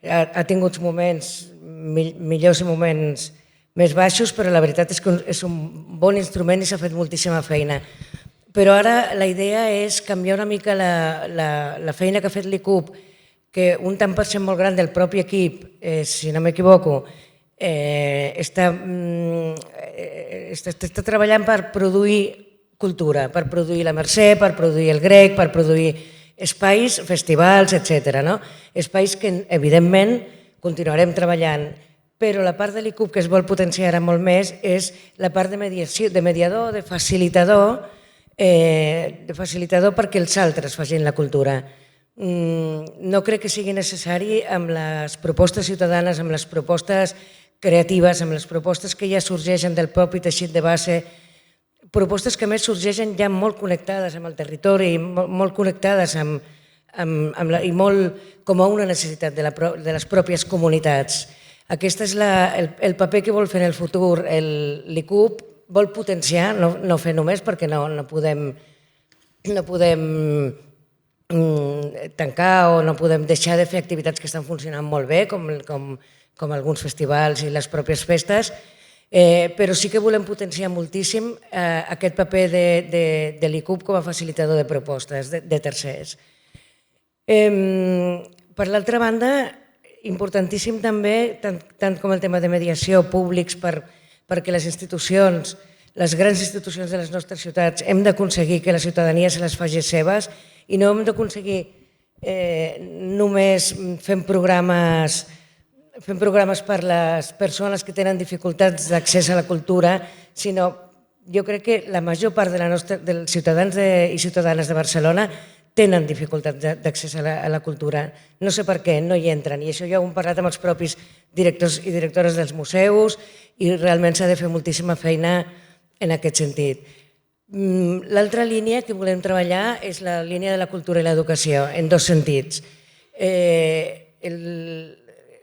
ha tingut moments millors i moments més baixos, però la veritat és que és un bon instrument i s'ha fet moltíssima feina. Però ara la idea és canviar una mica la feina que ha fet l'ICUP, que un tant per cent molt gran del propi equip, si no m'equivoco, està treballant per produir cultura, per produir la Mercè, per produir el Grec, per produir espais, festivals, etc. Espais que, evidentment, continuarem treballant però la part de l'ICUP que es vol potenciar ara molt més és la part de mediació, de mediador, de facilitador perquè els altres facin la cultura. No crec que sigui necessari amb les propostes ciutadanes, amb les propostes creatives, amb les propostes que ja sorgeixen del propi teixit de base, propostes que més sorgeixen ja molt connectades amb el territori, molt connectades i molt com a una necessitat de les pròpies comunitats. Aquest és el paper que vol fer en el futur l'ICUP, vol potenciar, no fer només perquè no podem tancar o no podem deixar de fer activitats que estan funcionant molt bé, com alguns festivals i les pròpies festes, però sí que volem potenciar moltíssim aquest paper de l'ICUP com a facilitador de propostes de tercers. Per l'altra banda, importantíssim també, tant com el tema de mediació públics perquè les institucions, les grans institucions de les nostres ciutats, hem d'aconseguir que la ciutadania se les faci seves i no hem d'aconseguir només fent programes per les persones que tenen dificultats d'accés a la cultura, sinó jo crec que la major part dels ciutadans i ciutadanes de Barcelona tenen dificultats d'accés a la cultura. No sé per què, no hi entren. I això ja ho hem parlat amb els propis directors i directores dels museus i realment s'ha de fer moltíssima feina en aquest sentit. L'altra línia que volem treballar és la línia de la cultura i l'educació, en dos sentits.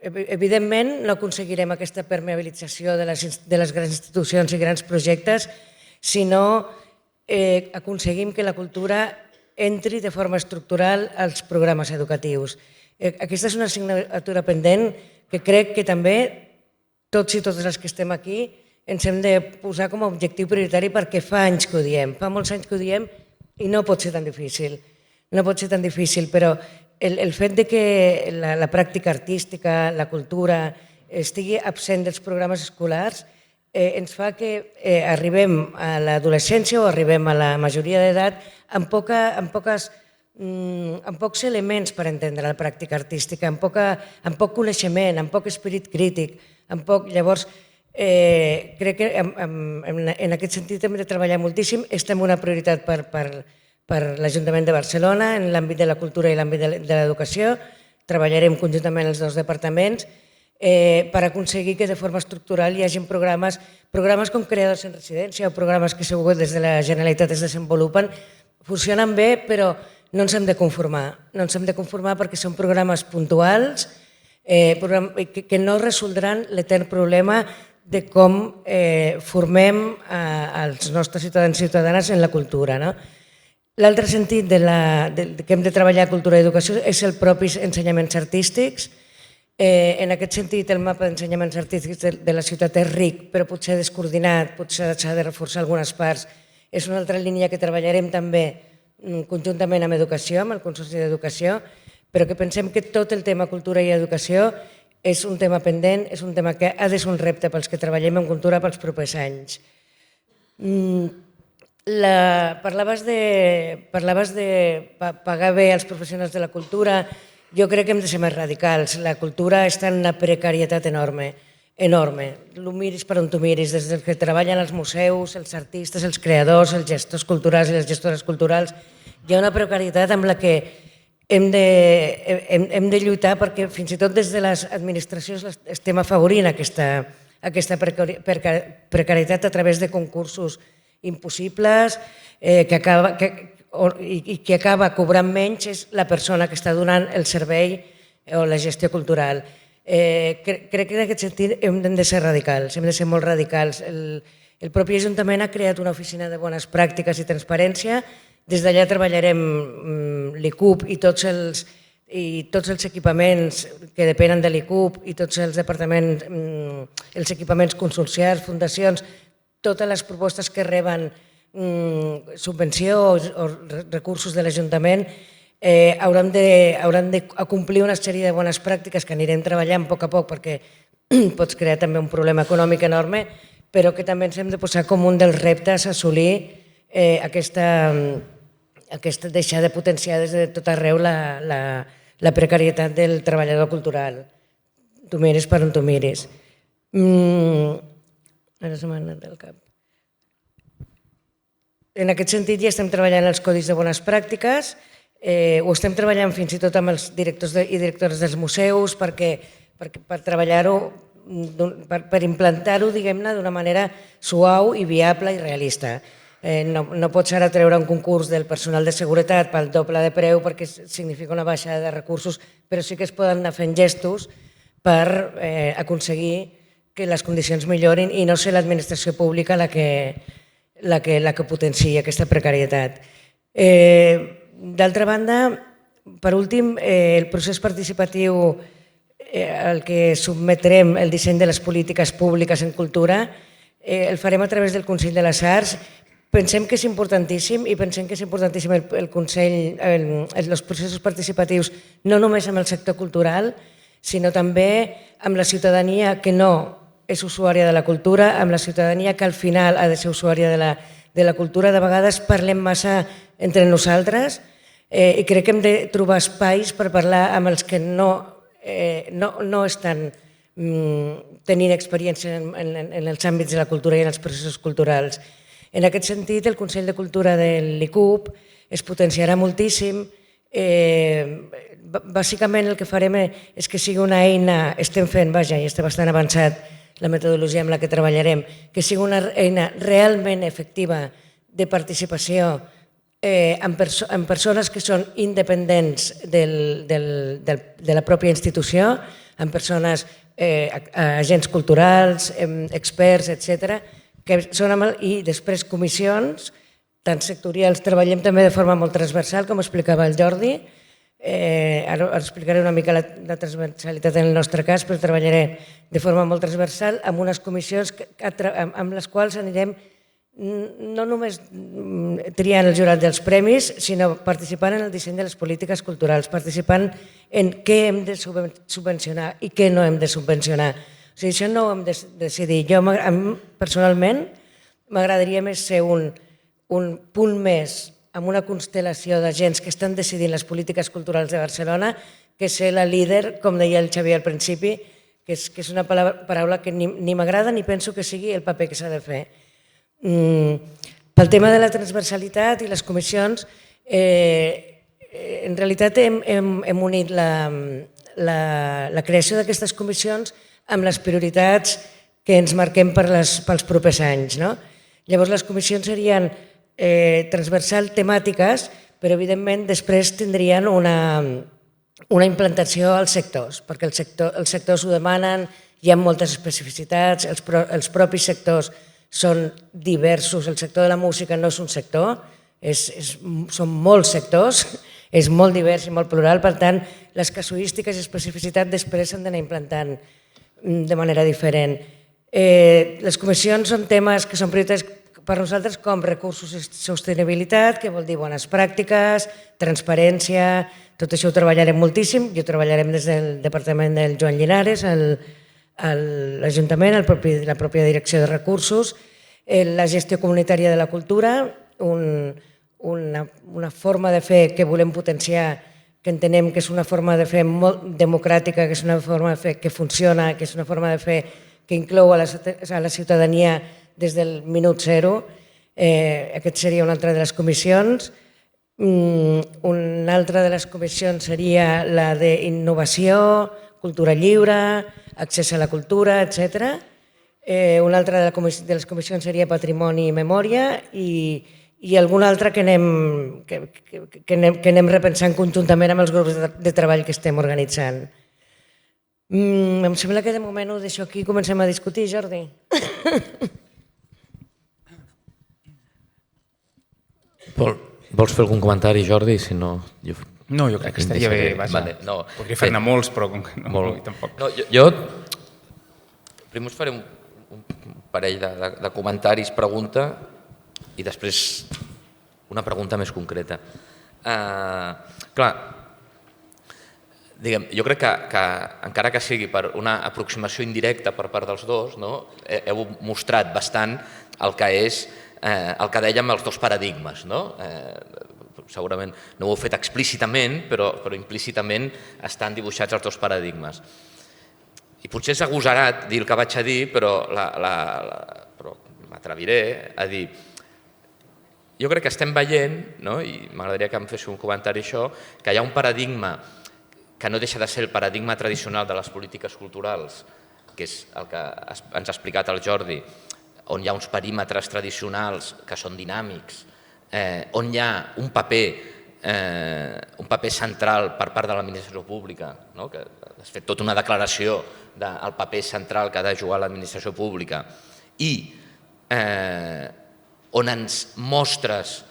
Evidentment, no aconseguirem aquesta permeabilització de les grans institucions i grans projectes si no aconseguim que la cultura entri de forma estructural als programes educatius. Aquesta és una assignatura pendent que crec que també tots i totes les que estem aquí ens hem de posar com a objectiu prioritari perquè fa anys que ho diem, fa molts anys que ho diem i no pot ser tan difícil. No pot ser tan difícil, però el fet que la pràctica artística, la cultura, estigui absent dels programes escolars ens fa que arribem a l'adolescència o arribem a la majoria d'edat amb pocs elements per entendre la pràctica artística, amb poc coneixement, amb poc esperit crític, llavors crec que en aquest sentit hem de treballar moltíssim. Estem una prioritat per l'Ajuntament de Barcelona en l'àmbit de la cultura i l'àmbit de l'educació. Treballarem conjuntament els dos departaments per aconseguir que de forma estructural hi hagi programes com Creadors en Residència o programes que segur des de la Generalitat es desenvolupen. Funcionen bé, però no ens hem de conformar. No ens hem de conformar perquè són programes puntuals que no resoldran l'etern problema de com formem els nostres ciutadans i ciutadanes en la cultura. L'altre sentit que hem de treballar cultura i educació és els propis ensenyaments artístics. En aquest sentit, el mapa d'ensenyaments artístics de la ciutat és ric, però potser descoordinat, potser s'ha de reforçar algunes parts. És una altra línia que treballarem també conjuntament amb educació, amb el Consorci d'Educació, però que pensem que tot el tema cultura i educació és un tema pendent, és un tema que ha de ser un repte pels que treballem en cultura pels propers anys. Parlaves de pagar bé als professionals de la cultura. Jo crec que hem de ser més radicals. La cultura està en una precarietat enorme, enorme. Ho miris per on tu miris, des dels que treballen als museus, els artistes, els creadors, els gestors culturals i les gestores culturals. Hi ha una precarietat amb la que hem de lluitar perquè fins i tot des de les administracions estem afavorint aquesta precarietat a través de concursos impossibles i qui acaba cobrant menys és la persona que està donant el servei o la gestió cultural. Crec que en aquest sentit hem de ser radicals, hem de ser molt radicals. El propi Ajuntament ha creat una oficina de bones pràctiques i transparència. Des d'allà treballarem l'ICUP i tots els equipaments que depenen de l'ICUP i tots els departaments, els equipaments consorcials, fundacions, totes les propostes que reben subvenció o recursos de l'Ajuntament hauran de complir una sèrie de bones pràctiques que anirem treballant a poc perquè pots crear també un problema econòmic enorme, però que també ens hem de posar com un dels reptes a assolir deixar de potenciar des de tot arreu la precarietat del treballador cultural. Tu mires per on tu miris. Ara se m'ha anat del cap. En aquest sentit ja estem treballant els codis de bones pràctiques, ho estem treballant fins i tot amb els directors i directores dels museus per treballar-ho, per implantar-ho, diguem-ne, d'una manera suau i viable i realista. No pots ara treure un concurs del personal de seguretat pel doble de preu perquè significa una baixada de recursos, però sí que es poden anar fent gestos per aconseguir que les condicions millorin i no ser l'administració pública la que potenciï aquesta precarietat. D'altra banda, per últim, el procés participatiu al que sotmetrem el disseny de les polítiques públiques en cultura el farem a través del Consell de les Arts. Pensem que és importantíssim i pensem que és importantíssim el Consell, els processos participatius, no només amb el sector cultural, sinó també amb la ciutadania que no és usuària de la cultura, amb la ciutadania que al final ha de ser usuària de la cultura. De vegades parlem massa entre nosaltres i crec que hem de trobar espais per parlar amb els que no estan tenint experiència en els àmbits de la cultura i en els processos culturals. En aquest sentit, el Consell de Cultura de l'ICUP es potenciarà moltíssim. Bàsicament el que farem és que sigui una eina, estem fent, vaja, i està bastant avançat la metodologia amb la que treballarem, que sigui una eina realment efectiva de participació en persones que són independents de la pròpia institució, en persones, agents culturals, experts, etc. I després comissions, tant sectorials, treballem també de forma molt transversal, com explicava el Jordi. Ara explicaré una mica la transversalitat en el nostre cas, però treballaré de forma molt transversal amb unes comissions amb les quals anirem no només triant el jurat dels premis, sinó participant en el disseny de les polítiques culturals, participant en què hem de subvencionar i què no hem de subvencionar. O sigui, això no ho hem de decidir. Jo, personalment, m'agradaria més ser un punt més amb una constel·lació d'agents que estan decidint les polítiques culturals de Barcelona que ser la líder, com deia el Xavier al principi, que és una paraula que ni m'agrada ni penso que sigui el paper que s'ha de fer. Pel tema de la transversalitat i les comissions, en realitat hem unit la creació d'aquestes comissions amb les prioritats que ens marquem pels propers anys. Llavors les comissions serien transversal temàtiques, però evidentment després tindrien una implantació als sectors, perquè els sectors ho demanen, hi ha moltes especificitats, els propis sectors són diversos, el sector de la música no és un sector, són molts sectors, és molt divers i molt plural, per tant, les casuístiques i especificitats després s'han d'anar implantant de manera diferent. Les comissions són temes que són prioritaris per nosaltres com recursos i sostenibilitat, que vol dir bones pràctiques, transparència, tot això ho treballarem moltíssim, i ho treballarem des del departament del Joan Llinares, l'Ajuntament, la pròpia direcció de recursos, la gestió comunitària de la cultura, una forma de fer que volem potenciar, que entenem que és una forma de fer molt democràtica, que és una forma de fer que funciona, que és una forma de fer que inclou a la ciutadania des del minut zero. Aquest seria una altra de les comissions. Una altra de les comissions seria la d'innovació, cultura lliure, accés a la cultura, etc. Una altra de les comissions seria patrimoni i memòria i alguna altra que anem repensant conjuntament amb els grups de treball que estem organitzant. Em sembla que de moment ho deixo aquí i comencem a discutir, Jordi. Vols fer algun comentari, Jordi? Si no... No, jo crec que estaria bé. Podria fer-ne molts, però com que no, tampoc. Jo primer us faré un parell de comentaris, pregunta, i després una pregunta més concreta. Clar, jo crec que encara que sigui per una aproximació indirecta per part dels dos, heu mostrat bastant el que és el que dèiem els dos paradigmes. Segurament no ho heu fet explícitament, però implícitament estan dibuixats els dos paradigmes. i potser és agosarat dir el que vaig a dir, però m'atreviré a dir, jo crec que estem veient, i m'agradaria que em fes un comentari això, que hi ha un paradigma que no deixa de ser el paradigma tradicional de les polítiques culturals, que és el que ens ha explicat el Jordi, on hi ha uns perímetres tradicionals que són dinàmics, on hi ha un paper central per part de l'administració pública, que has fet tota una declaració del paper central que ha de jugar l'administració pública, i on ens mostres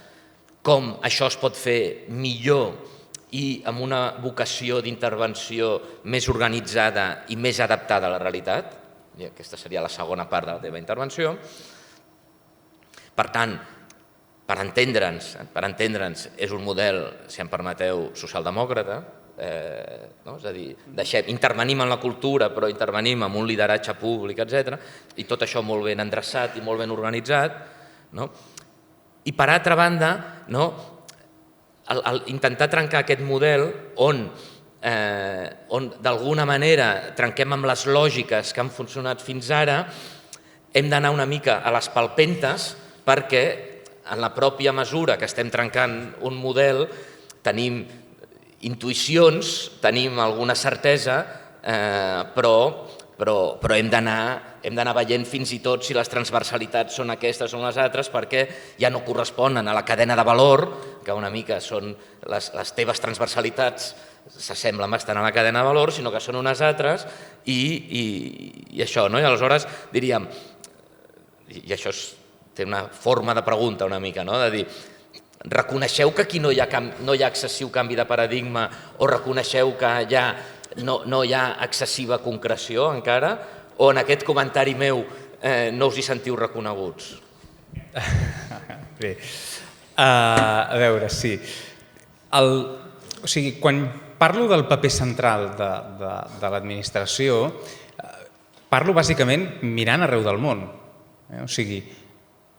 com això es pot fer millor i amb una vocació d'intervenció més organitzada i més adaptada a la realitat. I aquesta seria la segona part de la teva intervenció. Per tant, per entendre'ns, és un model, si em permeteu, socialdemòcrata, és a dir, intervenim en la cultura, però intervenim amb un lideratge públic, etc. I tot això molt ben endreçat i molt ben organitzat. I per altra banda, intentar trencar aquest model on d'alguna manera trenquem amb les lògiques que han funcionat fins ara, hem d'anar una mica a les palpentes perquè en la pròpia mesura que estem trencant un model tenim intuïcions, tenim alguna certesa, però hem d'anar veient fins i tot si les transversalitats són aquestes o les altres, perquè ja no corresponen a la cadena de valor, que una mica són les teves transversalitats, s'assemblen bastant a la cadena de valor, sinó que són unes altres, i això, i aleshores diríem, i això té una forma de pregunta una mica, de dir, reconeixeu que aquí no hi ha excessiu canvi de paradigma o reconeixeu que ja no hi ha excessiva concreció encara, o en aquest comentari meu no us hi sentiu reconeguts? Bé, a veure, sí. O sigui, quan parlo del paper central de l'administració, parlo bàsicament mirant arreu del món. O sigui,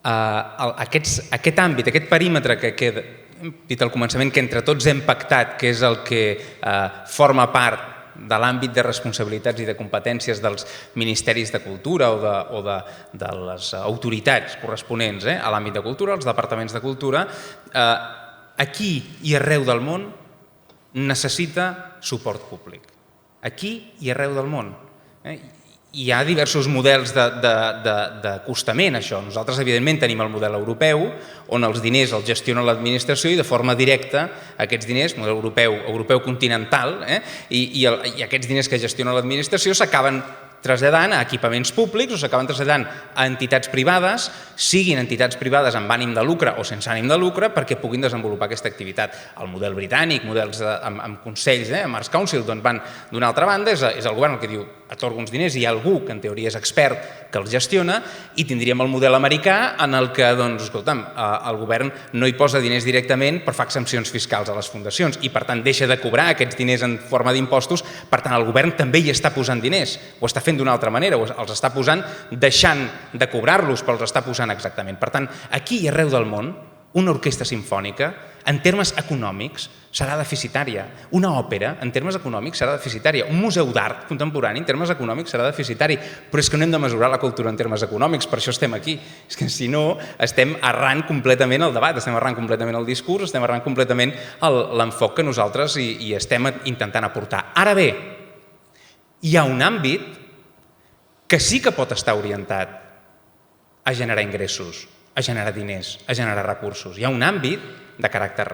aquest àmbit, aquest perímetre que queda, hem dit al començament que entre tots hem pactat, que és el que forma part de l'àmbit de responsabilitats i de competències dels ministeris de cultura o de les autoritats corresponents a l'àmbit de cultura, els departaments de cultura, aquí i arreu del món necessita suport públic. Aquí i arreu del món. Hi ha diversos models d'acostament a això. Nosaltres, evidentment, tenim el model europeu, on els diners els gestiona l'administració i de forma directa aquests diners, model europeu continental, i aquests diners que gestiona l'administració s'acaben traslladant a equipaments públics o s'acaben traslladant a entitats privades, siguin entitats privades amb ànim de lucre o sense ànim de lucre, perquè puguin desenvolupar aquesta activitat. El model britànic, models amb consells, amb Arts Council, doncs van d'una altra banda, és el govern el que diu atorga uns diners i hi ha algú que en teoria és expert que els gestiona, i tindríem el model americà en el que, doncs, escolta'm, el govern no hi posa diners directament però fa exempcions fiscals a les fundacions i per tant deixa de cobrar aquests diners en forma d'impostos, per tant el govern també hi està posant diners, ho està fent d'una altra manera, els està posant deixant de cobrar-los però els està posant exactament. Per tant, aquí i arreu del món, una orquestra simfònica, en termes econòmics, serà deficitària. Una òpera, en termes econòmics, serà deficitària. Un museu d'art contemporani, en termes econòmics, serà deficitari. Però és que no hem de mesurar la cultura en termes econòmics, per això estem aquí. És que si no, estem errant completament el debat, estem errant completament el discurs, estem errant completament l'enfoc que nosaltres hi estem intentant aportar. Ara bé, hi ha un àmbit que sí que pot estar orientat a generar ingressos, a generar diners, a generar recursos. Hi ha un àmbit de caràcter,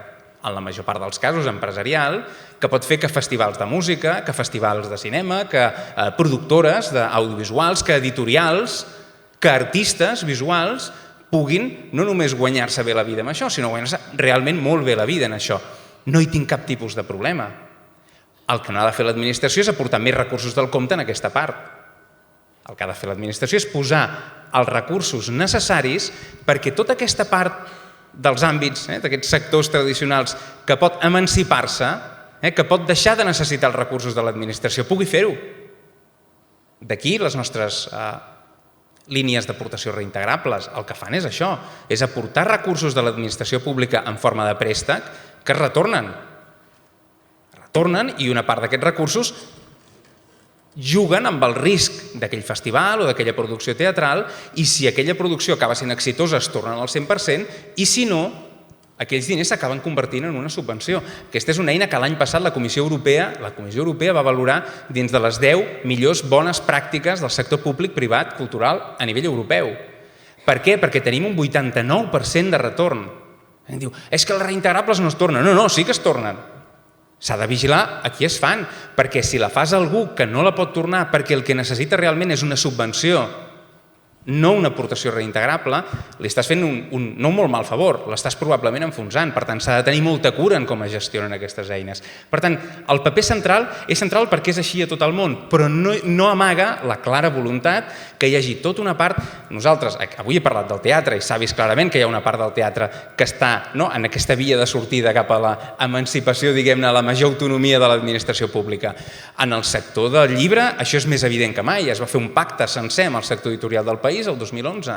en la major part dels casos, empresarial, que pot fer que festivals de música, que festivals de cinema, que productores d'audiovisuals, que editorials, que artistes visuals puguin no només guanyar-se bé la vida amb això, sinó guanyar-se realment molt bé la vida en això. No hi tinc cap tipus de problema. El que no ha de fer l'administració és aportar més recursos del compte en aquesta part. El que ha de fer l'administració és posar els recursos necessaris perquè tota aquesta part dels àmbits, d'aquests sectors tradicionals, que pot emancipar-se, que pot deixar de necessitar els recursos de l'administració, pugui fer-ho. D'aquí les nostres línies d'aportació reintegrables. El que fan és això, és aportar recursos de l'administració pública en forma de préstec que es retornen. Retornen i una part d'aquests recursos juguen amb el risc d'aquell festival o d'aquella producció teatral i si aquella producció acaba sent exitosa es tornen al 100% i si no, aquells diners s'acaben convertint en una subvenció. Aquesta és una eina que l'any passat la Comissió Europea va valorar dins de les 10 millors bones pràctiques del sector públic-privat cultural a nivell europeu. Per què? Perquè tenim un 89% de retorn. Diu, és que els reintegrables no es tornen. No, sí que es tornen. S'ha de vigilar a qui es fan, perquè si la fas a algú que no la pot tornar perquè el que necessita realment és una subvenció, no una aportació reintegrable, li estàs fent no un molt mal favor, l'estàs probablement enfonsant. Per tant, s'ha de tenir molta cura en com es gestionen aquestes eines. Per tant, el paper central és central perquè és així a tot el món, però no amaga la clara voluntat que hi hagi tota una part... Nosaltres, avui he parlat del teatre i s'ha vist clarament que hi ha una part del teatre que està en aquesta via de sortida cap a l'emancipació, diguem-ne, a la major autonomia de l'administració pública. En el sector del llibre això és més evident que mai. Es va fer un pacte sencer amb el sector editorial del país el 2011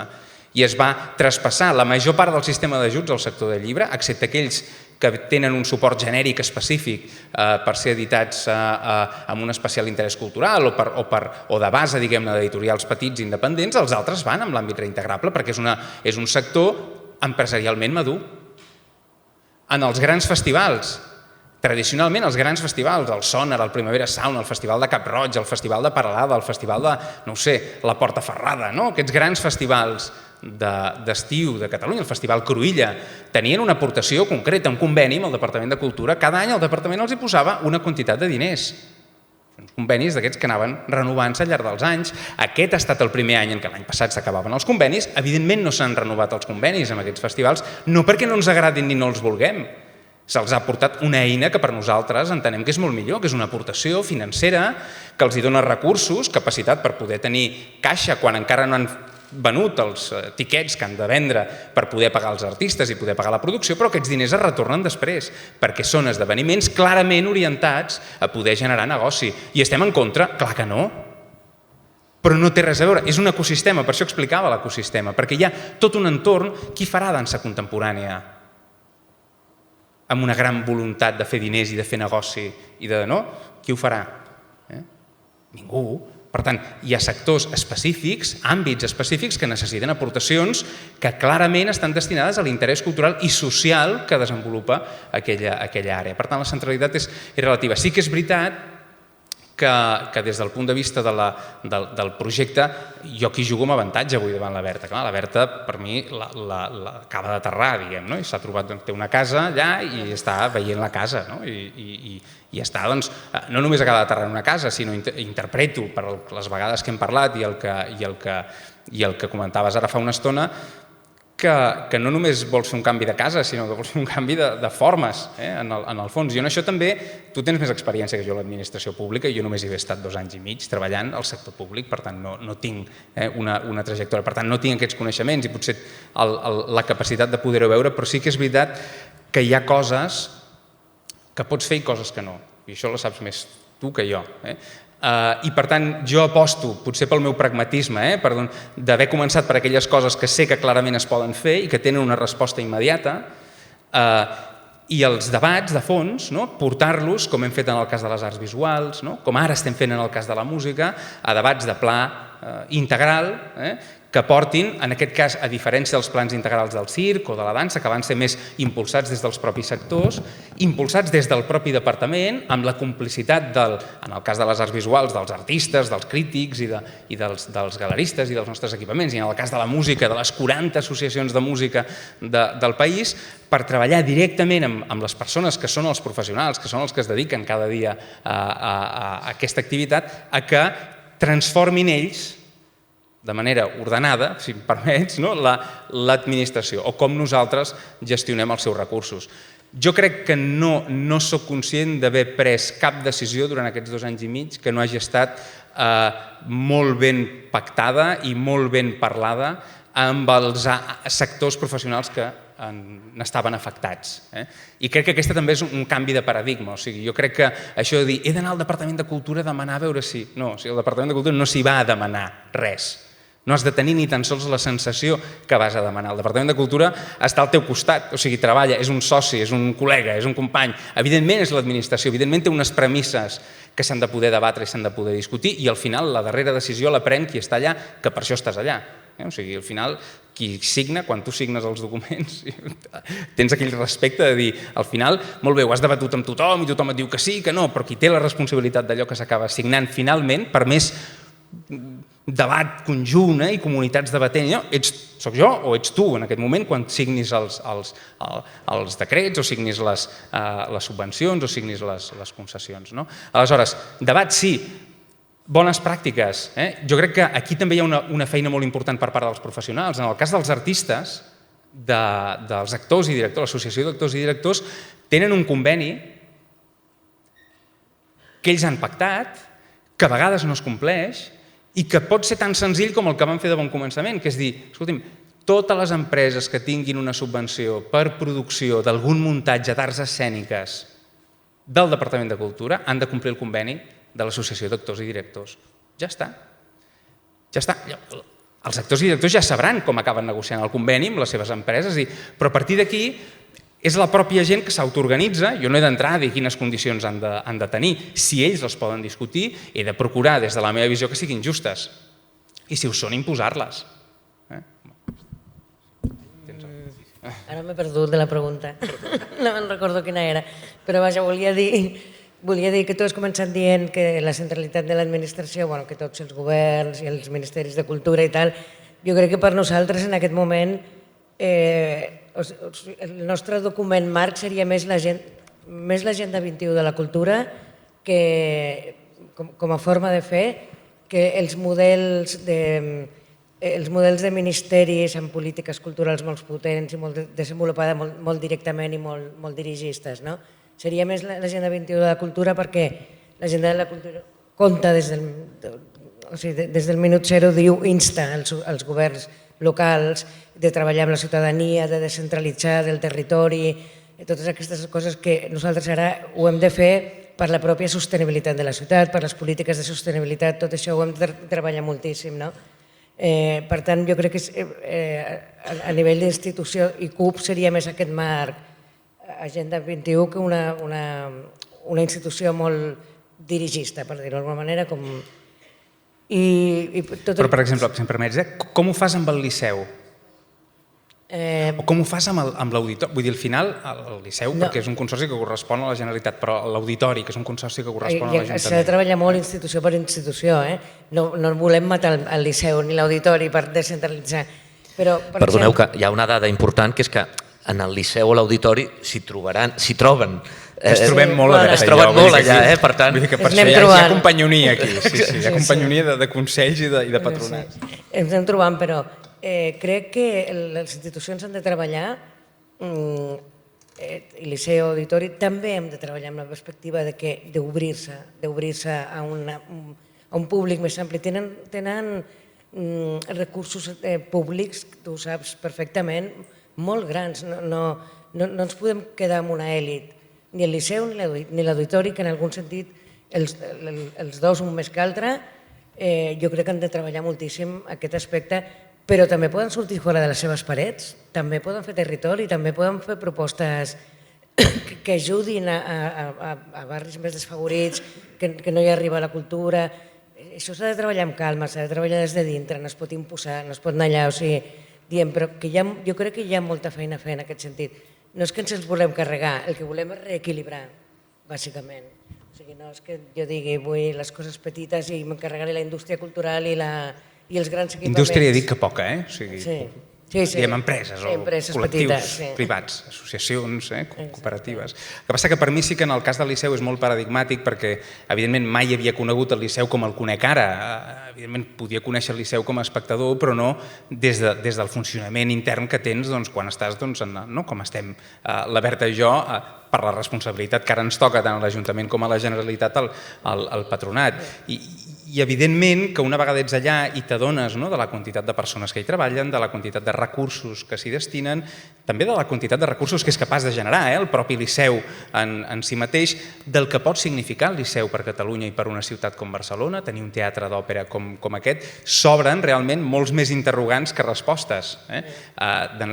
i es va traspassar la major part del sistema d'ajuts al sector del llibre, excepte aquells que tenen un suport genèric específic per ser editats amb un especial interès cultural o de base, diguem-ne, d'editorials petits independents, els altres van amb l'àmbit reintegrable perquè és un sector empresarialment madur. En els grans festivals, tradicionalment els grans festivals, el Sonar, el Primavera Sound, el Festival de Cap-roig, el Festival de Peralada, el Festival de, la Portaferrada, aquests grans festivals d'estiu de Catalunya, el Festival Cruïlla, tenien una aportació concreta, un conveni amb el Departament de Cultura. Cada any el Departament els hi posava una quantitat de diners. Uns convenis d'aquests que anaven renovant-se al llarg dels anys. Aquest ha estat el primer any en què l'any passat s'acabaven els convenis. Evidentment no s'han renovat els convenis amb aquests festivals, no perquè no ens agradin ni no els vulguem. Se'ls ha aportat una eina que per nosaltres entenem que és molt millor, que és una aportació financera que els dona recursos, capacitat per poder tenir caixa quan encara no han venut els tiquets que han de vendre per poder pagar els artistes i poder pagar la producció, però aquests diners es retornen després, perquè són esdeveniments clarament orientats a poder generar negoci. I estem en contra? Clar que no. Però no té res a veure, és un ecosistema, per això explicava l'ecosistema, perquè hi ha tot un entorn. Qui farà dansa contemporània amb una gran voluntat de fer diners i de fer negoci i de no? Qui ho farà? Ningú. Per tant, hi ha sectors específics, àmbits específics que necessiten aportacions que clarament estan destinades a l'interès cultural i social que desenvolupa aquella àrea. Per tant, la centralitat és relativa. Sí que és veritat que des del punt de vista del projecte jo aquí jugo amb avantatge avui davant la Berta. La Berta per mi acaba d'aterrar, diguem, i s'ha trobat, té una casa allà i està veient la casa i està, doncs, no només acaba d'aterrar en una casa, sinó interpreto per les vegades que hem parlat i el que comentaves ara fa una estona que no només vols fer un canvi de casa, sinó que vols fer un canvi de formes, en el fons. Jo en això també, tu tens més experiència que jo a l'administració pública, jo només hi he estat 2 anys i mig treballant al sector públic, per tant no tinc una trajectòria, per tant no tinc aquests coneixements i potser la capacitat de poder-ho veure, però sí que és veritat que hi ha coses que pots fer i coses que no, i això la saps més tu que jo. I per tant jo aposto, potser pel meu pragmatisme, d'haver començat per aquelles coses que sé que clarament es poden fer i que tenen una resposta immediata, i els debats de fons, portar-los, com hem fet en el cas de les arts visuals, com ara estem fent en el cas de la música, a debats de pla integral, que portin, en aquest cas, a diferència dels plans integrals del circ o de la dansa, que van ser més impulsats des dels propis sectors, impulsats des del propi departament, amb la complicitat, en el cas de les arts visuals, dels artistes, dels crítics i dels galeristes i dels nostres equipaments, i en el cas de la música, de les 40 associacions de música del país, per treballar directament amb les persones que són els professionals, que són els que es dediquen cada dia a aquesta activitat, a que transformin ells de manera ordenada, si em permets, l'administració o com nosaltres gestionem els seus recursos. Jo crec que no soc conscient d'haver pres cap decisió durant aquests 2 anys i mig que no hagi estat molt ben pactada i molt ben parlada amb els sectors professionals que n'estaven afectats. I crec que aquest també és un canvi de paradigma. Jo crec que això de dir he d'anar al Departament de Cultura a demanar a veure si... No, el Departament de Cultura no s'hi va a demanar res. No has de tenir ni tan sols la sensació que vas a demanar. El Departament de Cultura està al teu costat, o sigui, treballa, és un soci, és un col·lega, és un company. Evidentment és l'administració, evidentment té unes premisses que s'han de poder debatre i s'han de poder discutir i al final la darrera decisió la pren qui està allà, que per això estàs allà. O sigui, al final, qui signa, quan tu signes els documents, tens aquell respecte de dir, al final, molt bé, ho has debatut amb tothom i tothom et diu que sí, que no, però qui té la responsabilitat d'allò que s'acaba signant finalment, per més debat conjunt i comunitats debatent, soc jo o ets tu en aquest moment quan signis els decrets o signis les subvencions o signis les concessions. Aleshores, debat sí, bones pràctiques. Jo crec que aquí també hi ha una feina molt important per part dels professionals. En el cas dels artistes, dels actors i directors, l'associació d'actors i directors, tenen un conveni que ells han pactat, que a vegades no es compleix i que pot ser tan senzill com el que van fer de bon començament, que és dir, escolti'm, totes les empreses que tinguin una subvenció per producció d'algun muntatge d'arts escèniques del Departament de Cultura han de complir el conveni de l'Associació d'Actors i Directors. Ja està. Ja està. Els actors i directors ja sabran com acaben negociant el conveni amb les seves empreses, però a partir d'aquí és la pròpia gent que s'autoorganitza. Jo no he d'entrar a dir quines condicions han de tenir. Si ells les poden discutir, he de procurar, des de la meva visió, que siguin justes. I si ho són, imposar-les. Ara m'he perdut de la pregunta. No me'n recordo quina era. Però vaja, volia dir que tu has començat dient que la centralitat de l'administració, que tots els governs i els ministeris de cultura i tal, jo crec que per nosaltres en aquest moment el nostre document marc seria més l'Agenda 21 de la cultura que com a forma de fer que els models de ministeris amb polítiques culturals molt potents i molt desenvolupades molt directament i molt dirigistes. Seria més l'Agenda 21 de la cultura perquè l'Agenda de la cultura compta des del minut zero, insta als governs locals de treballar amb la ciutadania, de descentralitzar del territori, totes aquestes coses que nosaltres ara ho hem de fer per la pròpia sostenibilitat de la ciutat, per les polítiques de sostenibilitat, tot això ho hem de treballar moltíssim. Per tant, jo crec que a nivell d'institució i CUP seria més aquest marc Agenda 21 que una institució molt dirigista, per dir-ho d'alguna manera. Però, per exemple, si em permets, com ho fas amb el Liceu? O com ho fas amb l'auditori? Vull dir, al final, el Liceu, perquè és un consorci que correspon a la Generalitat, però l'auditori, que és un consorci que correspon a l'Ajuntament. S'ha de treballar molt institució per institució. No volem matar el Liceu ni l'auditori per descentralitzar. Perdoneu, que hi ha una dada important, que és que en el Liceu o l'auditori s'hi troben. Ens trobem molt allà. Es troben molt allà, per tant. Vull dir que per això hi ha companyonia aquí. Hi ha companyonia de consells i de patronats. Ens anem trobant, però crec que les institucions han de treballar, i Liceu, auditori, també hem de treballar amb la perspectiva d'obrir-se a un públic més ampli. Tenen recursos públics, tu ho saps perfectament, molt grans. No ens podem quedar amb una èlit, ni el Liceu ni l'auditori, que en algun sentit els dos, un més que l'altre, jo crec que han de treballar moltíssim aquest aspecte, però també poden sortir fora de les seves parets, també poden fer territori, també poden fer propostes que ajudin a barris més desfavorits, que no hi arriba la cultura. Això s'ha de treballar amb calma, s'ha de treballar des de dintre, no es pot imposar, no es pot anar allà, o sigui, diem, però jo crec que hi ha molta feina a fer en aquest sentit. No és que ens els volem carregar, el que volem és reequilibrar, bàsicament. O sigui, no és que jo digui vull les coses petites i m'encarregaré la indústria cultural i els grans equipaments. Indústria he dit que poca, Sí. Diguem empreses o col·lectius privats, associacions, cooperatives. El que passa que per mi sí que en el cas del Liceu és molt paradigmàtic perquè, evidentment, mai havia conegut el Liceu com el conec ara. Evidentment, podia conèixer el Liceu com a espectador, però no des del funcionament intern que tens quan estàs, com estem la Berta i jo, per la responsabilitat que ara ens toca tant a l'Ajuntament com a la Generalitat al patronat. I I evidentment que una vegada ets allà i t'adones de la quantitat de persones que hi treballen, de la quantitat de recursos que s'hi destinen, també de la quantitat de recursos que és capaç de generar el propi Liceu en si mateix, del que pot significar el Liceu per Catalunya i per una ciutat com Barcelona, tenir un teatre d'òpera com aquest, s'obren realment molts més interrogants que respostes,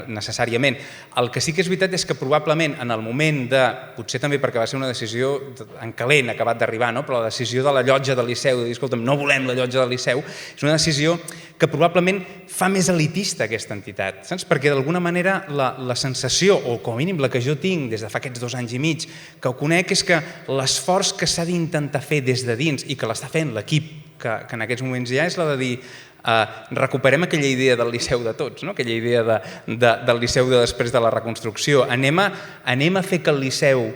necessàriament. El que sí que és veritat és que probablement en el moment de, potser també perquè va ser una decisió en calent acabat d'arribar, però la decisió de la llotja del Liceu, de dir, escolta'm, no volem la llotja del Liceu, és una decisió que probablement fa més elitista aquesta entitat, saps? Perquè d'alguna manera la sensació, o com a mínim la que jo tinc des de fa aquests 2 anys i mig, que ho conec, és que l'esforç que s'ha d'intentar fer des de dins i que l'està fent l'equip que en aquests moments hi ha és la de dir recuperem aquella idea del Liceu de tots, aquella idea del Liceu de després de la reconstrucció. Anem a fer que el Liceu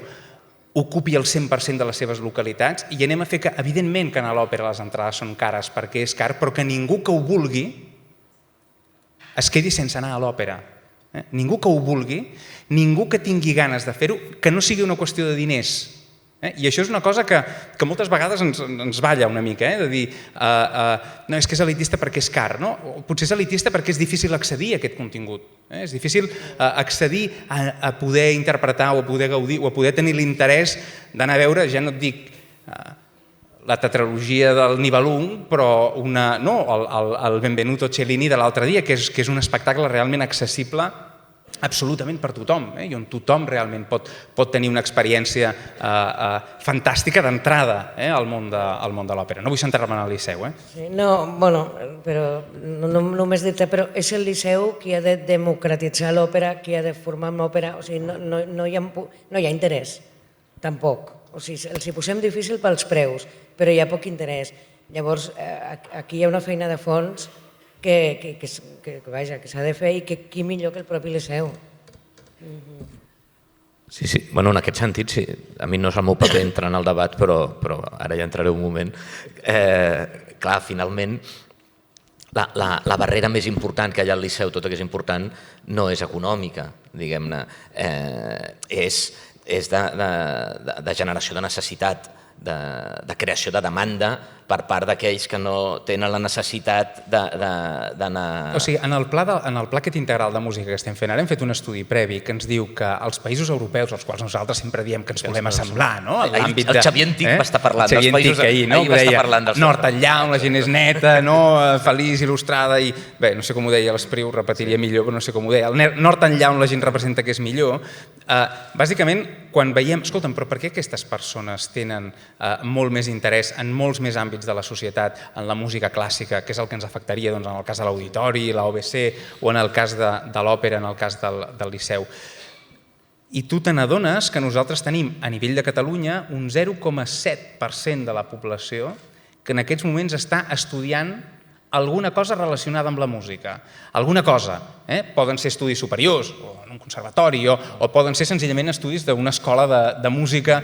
ocupi el 100% de les seves localitats i anem a fer que, evidentment, que a l'òpera les entrades són cares perquè és car, però que ningú que ho vulgui es quedi sense anar a l'òpera. Ningú que ho vulgui, ningú que tingui ganes de fer-ho, que no sigui una qüestió de diners. I això és una cosa que moltes vegades ens balla una mica, de dir no, és que és elitista perquè és car, no? O potser és elitista perquè és difícil accedir a aquest contingut. És difícil accedir a poder interpretar o a poder gaudir o a poder tenir l'interès d'anar a veure, ja no et dic la tetralogia del Nibelung, però el Benvenuto Cellini de l'altre dia, que és un espectacle realment accessible absolutament per tothom, i on tothom realment pot tenir una experiència fantàstica d'entrada al món de l'òpera. No vull centrar-me en el Liceu. No, però només dit, però és el Liceu qui ha de democratitzar l'òpera, qui ha de formar amb l'òpera, o sigui, no hi ha interès, tampoc. O sigui, els hi posem difícil pels preus, però hi ha poc interès. Llavors, aquí hi ha una feina de fons que s'ha de fer i que qui millor que el propi Liceu. Sí, en aquest sentit, sí. A mi no és el meu paper entrar en el debat, però ara ja entraré un moment. Clar, finalment, la barrera més important que hi ha al Liceu, tot i que és important, no és econòmica, diguem-ne. És de generació de necessitat, de creació de demanda per part d'aquells que no tenen la necessitat d'anar... O sigui, en el pla aquest integral de música que estem fent ara hem fet un estudi previ que ens diu que els països europeus, als quals nosaltres sempre diem que ens volem assemblar, no? El Xavier Antic va estar parlant dels països... Ahir va estar parlant dels... Nord enllà, on la gent és neta, feliç, il·lustrada i... Bé, no sé com ho deia l'Espriu, repetiria millor, però no sé com ho deia. El nord enllà, on la gent representa que és millor. Bàsicament, quan veiem... Escolta'm, però per què aquestes persones tenen molt més interès en molts més àmbits de la societat, en la música clàssica, que és el que ens afectaria en el cas de l'Auditori, l'OBC, o en el cas de l'òpera, en el cas del Liceu. I tu te n'adones que nosaltres tenim, a nivell de Catalunya, un 0,7% de la població que en aquests moments està estudiant alguna cosa relacionada amb la música. Alguna cosa. Poden ser estudis superiors, o en un conservatori, o poden ser senzillament estudis d'una escola de música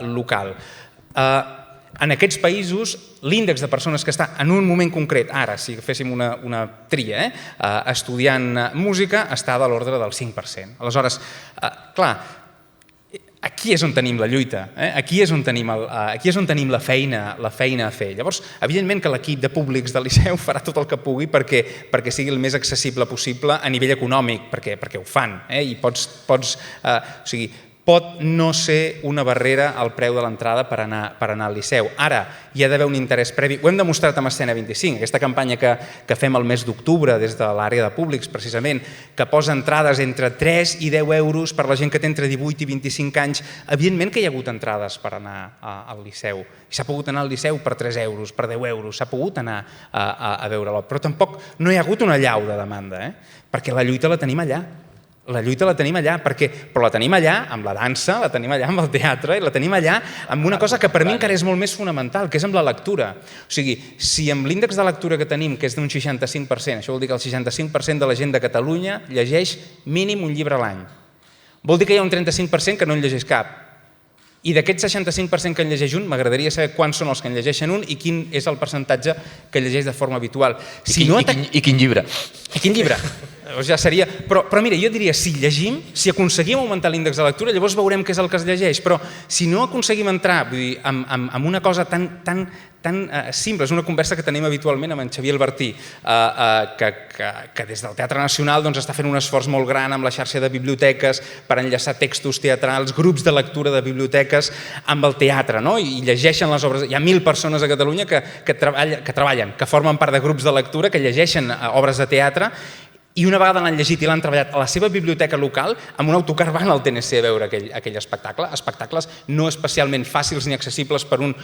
local. En aquests països, l'índex de persones que està en un moment concret, ara, si féssim una tria, estudiant música, està de l'ordre del 5%. Aleshores, clar, aquí és on tenim la lluita, aquí és on tenim la feina a fer. Llavors, evidentment que l'equip de públics del Liceu farà tot el que pugui perquè sigui el més accessible possible a nivell econòmic, perquè ho fan, i pot no ser una barrera al preu de l'entrada per anar al Liceu. Ara, hi ha d'haver un interès previ. Ho hem demostrat amb Escena 25, aquesta campanya que fem el mes d'octubre des de l'àrea de públics, precisament, que posa entrades entre 3 i 10 euros per la gent que té entre 18 i 25 anys. Evidentment que hi ha hagut entrades per anar al Liceu. I s'ha pogut anar al Liceu per 3 euros, per 10 euros, s'ha pogut anar a veure-lo. Però tampoc no hi ha hagut una allau de demanda, perquè la lluita la tenim allà. La lluita la tenim allà, però la tenim allà amb la dansa, la tenim allà amb el teatre i la tenim allà amb una cosa que per mi encara és molt més fonamental, que és amb la lectura. O sigui, si amb l'índex de lectura que tenim, que és d'un 65%, això vol dir que el 65% de la gent de Catalunya llegeix mínim un llibre a l'any. Vol dir que hi ha un 35% que no en llegeix cap. I d'aquest 65% que en llegeix un, m'agradaria saber quants són els que en llegeixen un i quin és el percentatge que llegeix de forma habitual. I quin llibre? I quin llibre? ja seria... Però mira, jo diria, si llegim, si aconseguim augmentar l'índex de lectura, llavors veurem què és el que es llegeix, però si no aconseguim entrar en una cosa tan simple, és una conversa que tenim habitualment amb en Xavier Albertí, que des del Teatre Nacional està fent un esforç molt gran amb la xarxa de biblioteques per enllaçar textos teatrals, grups de lectura de biblioteques amb el teatre, i llegeixen les obres. Hi ha 1.000 persones a Catalunya que treballen, que formen part de grups de lectura, que llegeixen obres de teatre, i una vegada l'han llegit i l'han treballat a la seva biblioteca local, amb un autocar van al TNC a veure aquell espectacle, espectacles no especialment fàcils ni accessibles per un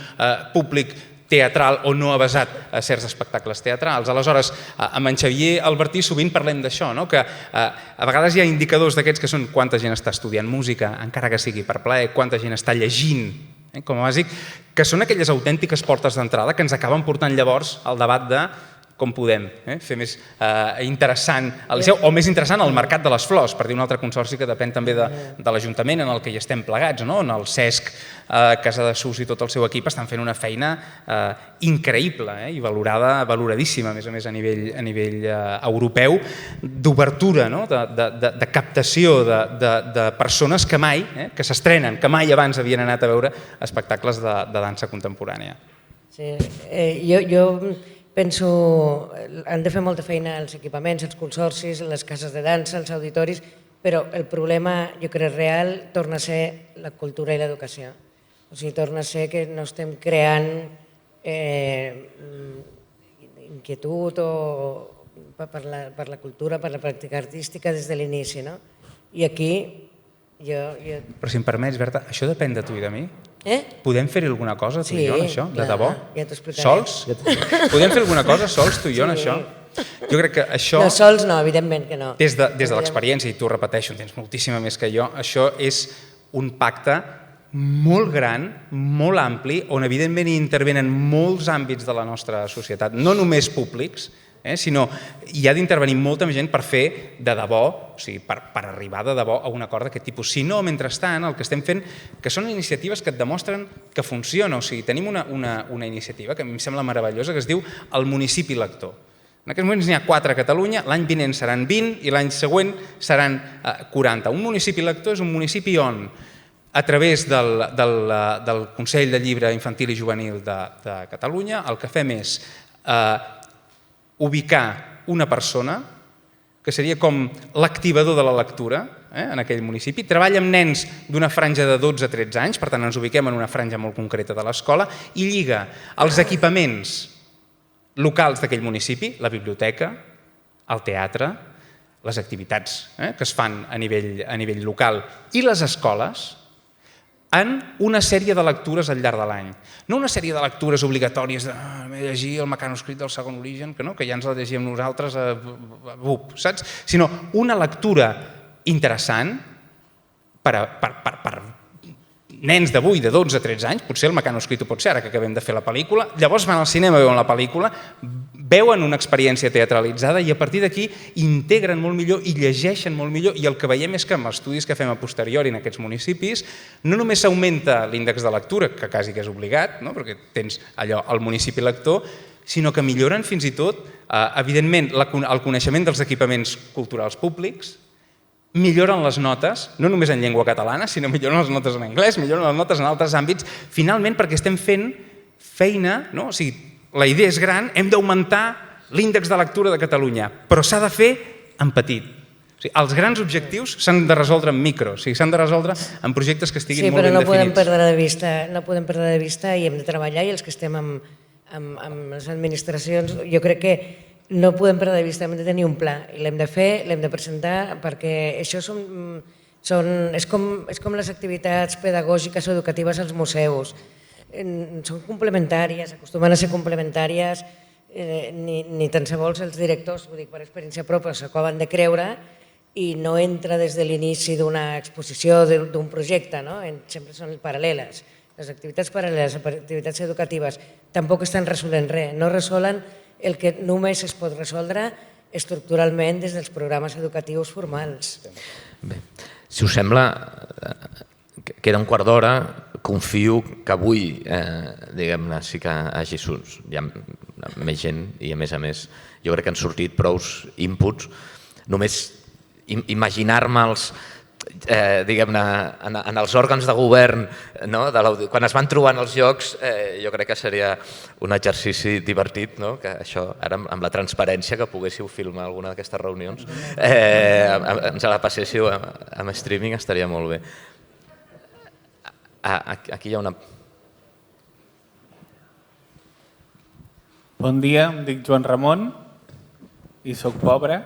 públic teatral o no avesat a certs espectacles teatrals. Aleshores, amb en Xavier Albertí sovint parlem d'això, que a vegades hi ha indicadors d'aquests que són quanta gent està estudiant música, encara que sigui per plaer, quanta gent està llegint, com a bàsic, que són aquelles autèntiques portes d'entrada que ens acaben portant llavors al debat de com podem fer més interessant el Liceu, o més interessant el Mercat de les Flors, per dir un altre consorci que depèn també de l'Ajuntament en el que hi estem plegats, en el Cesc, Casadesús i tot el seu equip estan fent una feina increïble i valoradíssima, a més a nivell europeu, d'obertura, de captació de persones que mai, que s'estrenen, que mai abans havien anat a veure espectacles de dansa contemporània. Sí, jo penso que han de fer molta feina els equipaments, els consorcis, les cases de dansa, els auditoris, però el problema, jo crec, real, torna a ser la cultura i l'educació. O sigui, torna a ser que no estem creant inquietud per la cultura, per la pràctica artística des de l'inici. I aquí jo... Però si em permets, Berta, això depèn de tu i de mi? Podem fer-hi alguna cosa, tu i jo, en això? De debò? Ja t'ho explicaré. Sols? Podem fer alguna cosa sols, tu i jo, en això? Jo crec que això... No, sols no, evidentment que no. Des de l'experiència, i t'ho repeteixo, en tens moltíssima més que jo, això és un pacte molt gran, molt ampli, on evidentment hi intervenen molts àmbits de la nostra societat, no només públics, sinó hi ha d'intervenir molta gent per fer de debò, o sigui, per arribar de debò a un acord d'aquest tipus. Si no, mentrestant, el que estem fent, que són iniciatives que et demostren que funciona, o sigui, tenim una iniciativa que a mi em sembla meravellosa, que es diu el municipi lector. En aquests moments n'hi ha 4 a Catalunya, l'any vinent seran 20 i l'any següent seran 40. Un municipi lector és un municipi on, a través del Consell de Llibre Infantil i Juvenil de Catalunya, el que fem és ubicar una persona que seria com l'activador de la lectura en aquell municipi. Treballa amb nens d'una franja de 12 a 13 anys, per tant ens ubiquem en una franja molt concreta de l'escola, i lliga els equipaments locals d'aquell municipi, la biblioteca, el teatre, les activitats que es fan a nivell local i les escoles, en una sèrie de lectures al llarg de l'any. No una sèrie de lectures obligatòries de llegir el mecanoscrit del Segon Origen, que ja ens la llegíem nosaltres a BUP, saps? Sinó una lectura interessant per nens d'avui de 12 a 13 anys, potser el mecanoscrit ho pot ser, ara que acabem de fer la pel·lícula, llavors van al cinema, veuen la pel·lícula, veuen una experiència teatralitzada i a partir d'aquí integren molt millor i llegeixen molt millor, i el que veiem és que amb estudis que fem a posteriori en aquests municipis no només s'augmenta l'índex de lectura, que quasi que és obligat, perquè tens allò al municipi lector, sinó que milloren fins i tot, evidentment, el coneixement dels equipaments culturals públics, milloren les notes, no només en llengua catalana, sinó milloren les notes en anglès, milloren les notes en altres àmbits, finalment perquè estem fent feina, o sigui, la idea és gran, hem d'augmentar l'índex de lectura de Catalunya, però s'ha de fer en petit. Els grans objectius s'han de resoldre en micro, s'han de resoldre en projectes que estiguin molt ben definits. Sí, però no podem perdre de vista i hem de treballar, i els que estem amb les administracions, jo crec que no podem perdre de vista, hem de tenir un pla i l'hem de fer, l'hem de presentar, perquè això és com les activitats pedagògiques o educatives als museus. Són complementàries, acostumen a ser complementàries, ni tan sols els directors, ho dic per experiència pròpia, s'acaben de creure i no entra des de l'inici d'una exposició, d'un projecte, sempre són paral·leles. Les activitats paral·leles, les activitats educatives, tampoc estan resolent res, no resolen el que només es pot resoldre estructuralment des dels programes educatius formals. Bé, si us sembla, queda un quart d'hora, confio que avui, diguem-ne, sí que hi ha més gent i, a més, jo crec que han sortit prous inputs. només imaginar-me'ls diguem-ne, en els òrgans de govern, quan es van trobar en els llocs, jo crec que seria un exercici divertit, que això, ara amb la transparència que poguéssiu filmar alguna d'aquestes reunions, ens la passéssiu amb streaming, estaria molt bé. Aquí hi ha una... Bon dia, em dic Joan Ramon i soc pobre.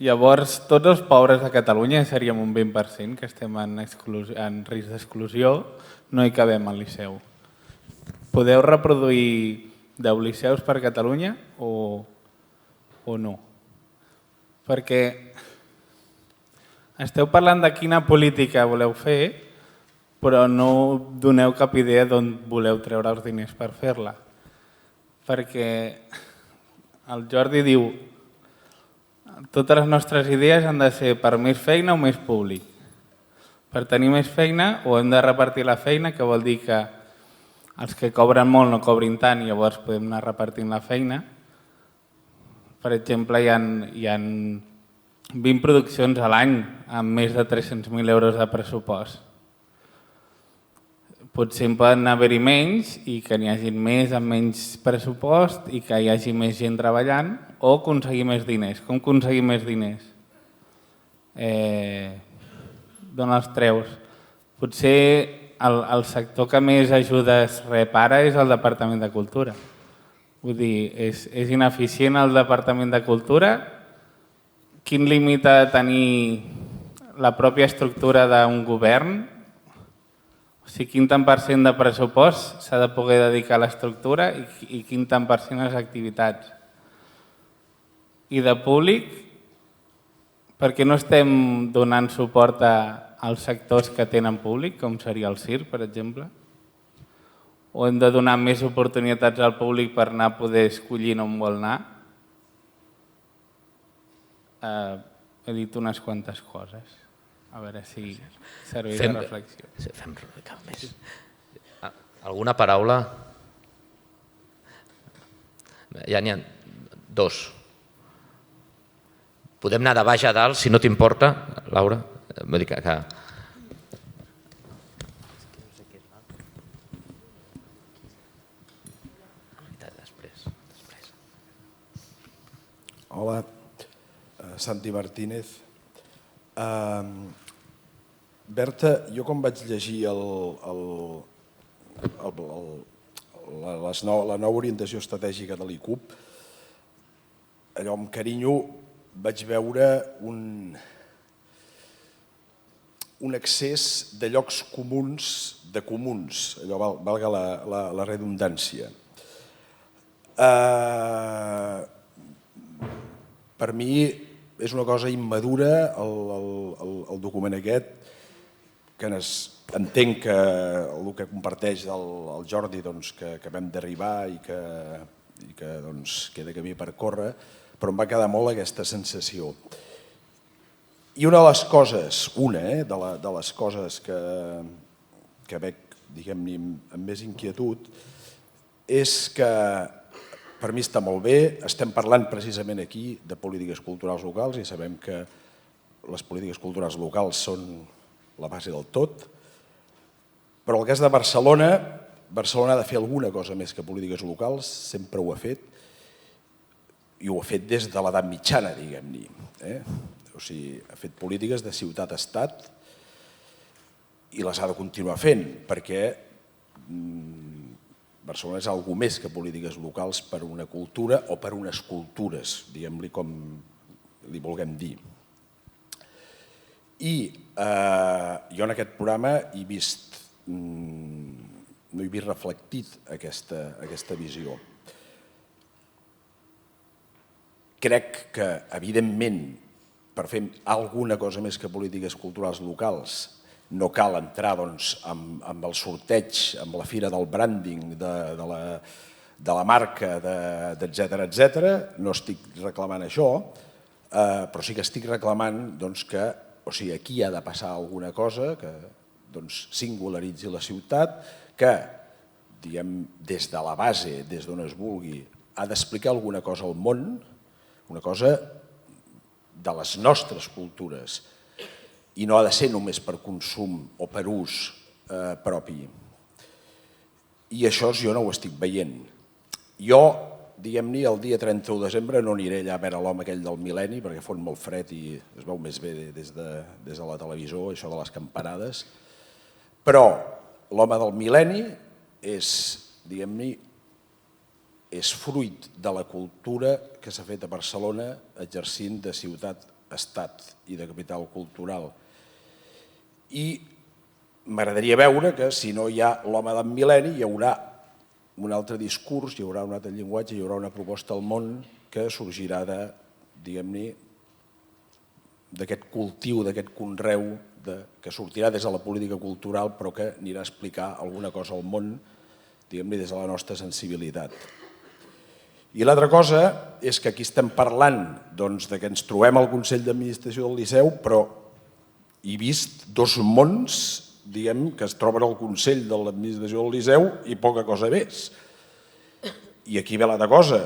Llavors, tots els pobres de Catalunya seríem un 20%, que estem en risc d'exclusió, no hi cabem al Liceu. Podeu reproduir 10 liceus per Catalunya o no? Perquè esteu parlant de quina política voleu fer, però no doneu cap idea d'on voleu treure els diners per fer-la. Perquè el Jordi diu: totes les nostres idees han de ser per més feina o més públic. Per tenir més feina o hem de repartir la feina, que vol dir que els que cobren molt no cobrin tant i llavors podem anar repartint la feina. Per exemple, hi ha 20 produccions a l'any amb més de 300.000 euros de pressupost. Potser en poden haver-hi menys i que n'hi hagi més amb menys pressupost i que hi hagi més gent treballant, o aconseguir més diners. Com aconseguir més diners? D'on els treus? Potser el sector que més ajudes rep ara és el Departament de Cultura. Vull dir, és ineficient el Departament de Cultura? Quin límit ha de tenir la pròpia estructura d'un govern? O sigui, quin tant per cent de pressupost s'ha de poder dedicar a l'estructura i quin tant per cent a les activitats? I de públic, per què no estem donant suport als sectors que tenen públic, com seria el circ, per exemple? O hem de donar més oportunitats al públic per anar a poder escollir on vol anar? He dit unes quantes coses. A veure si serveix de reflexió. Fem cap més. Alguna paraula? Ja n'hi ha 2. Podem anar de baix a dalt, si no t'importa, Laura? Vull dir que... Hola, Santi Martínez. Berta, jo quan vaig llegir la nova orientació estratègica de l'ICUP, allò amb carinyo vaig veure un excés de llocs comuns, de comuns, allò valga la redundància. Per mi és una cosa immadura el document aquest, que entenc que el que comparteix el Jordi, que acabem d'arribar i que queda camí per córrer, però em va quedar molt aquesta sensació. I una de les coses que veig, diguem-ne, amb més inquietud, és que per mi està molt bé, estem parlant precisament aquí de polítiques culturals locals i sabem que les polítiques culturals locals són la base del tot, però el cas de Barcelona ha de fer alguna cosa més que polítiques locals, sempre ho ha fet, i ho ha fet des de l'edat mitjana, diguem-ne. O sigui, ha fet polítiques de ciutat-estat i les ha de continuar fent, perquè Barcelona és alguna més que polítiques locals per una cultura o per unes cultures, diguem-li com li vulguem dir. I jo en aquest programa no he vist reflectit aquesta visió. Crec que, evidentment, per fer alguna cosa més que polítiques culturals locals, no cal entrar amb el sorteig, amb la fira del branding, de la marca, etcètera. No estic reclamant això, però sí que estic reclamant que aquí ha de passar alguna cosa que singularitzi la ciutat, que des de la base, des d'on es vulgui, ha d'explicar alguna cosa al món, una cosa de les nostres cultures i no ha de ser només per consum o per ús propi. I això jo no ho estic veient. Jo, diguem-ne, el dia 31 de desembre no aniré allà a veure l'home aquell del mil·lenni perquè fot molt fred i es veu més bé des de la televisió, això de les campanades, però l'home del mil·lenni és, diguem-ne, és fruit de la cultura que s'ha fet a Barcelona exercint de ciutat-estat i de capital cultural. I m'agradaria veure que si no hi ha l'home del mil·lenni hi haurà un altre discurs, hi haurà un altre llenguatge, hi haurà una proposta al món que sorgirà de, diguem-ne, d'aquest cultiu, d'aquest conreu que sortirà des de la política cultural però que anirà a explicar alguna cosa al món, diguem-ne, des de la nostra sensibilitat. I l'altra cosa és que aquí estem parlant que ens trobem al Consell d'Administració del Liceu, però he vist dos mons, diguem, que es troben al Consell de l'Administració del Liceu i poca cosa més. I aquí ve l'altra cosa.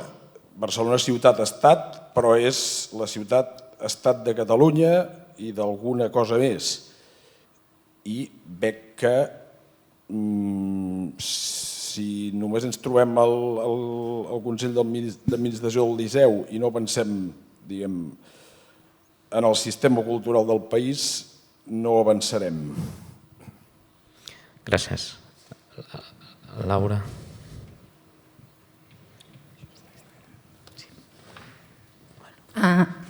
Barcelona és ciutat-estat, però és la ciutat-estat de Catalunya i d'alguna cosa més. I veig que si només ens trobem al Consell d'Administració del Liceu i no pensem, diguem, en el sistema cultural del país, no avançarem. Gràcies. Laura.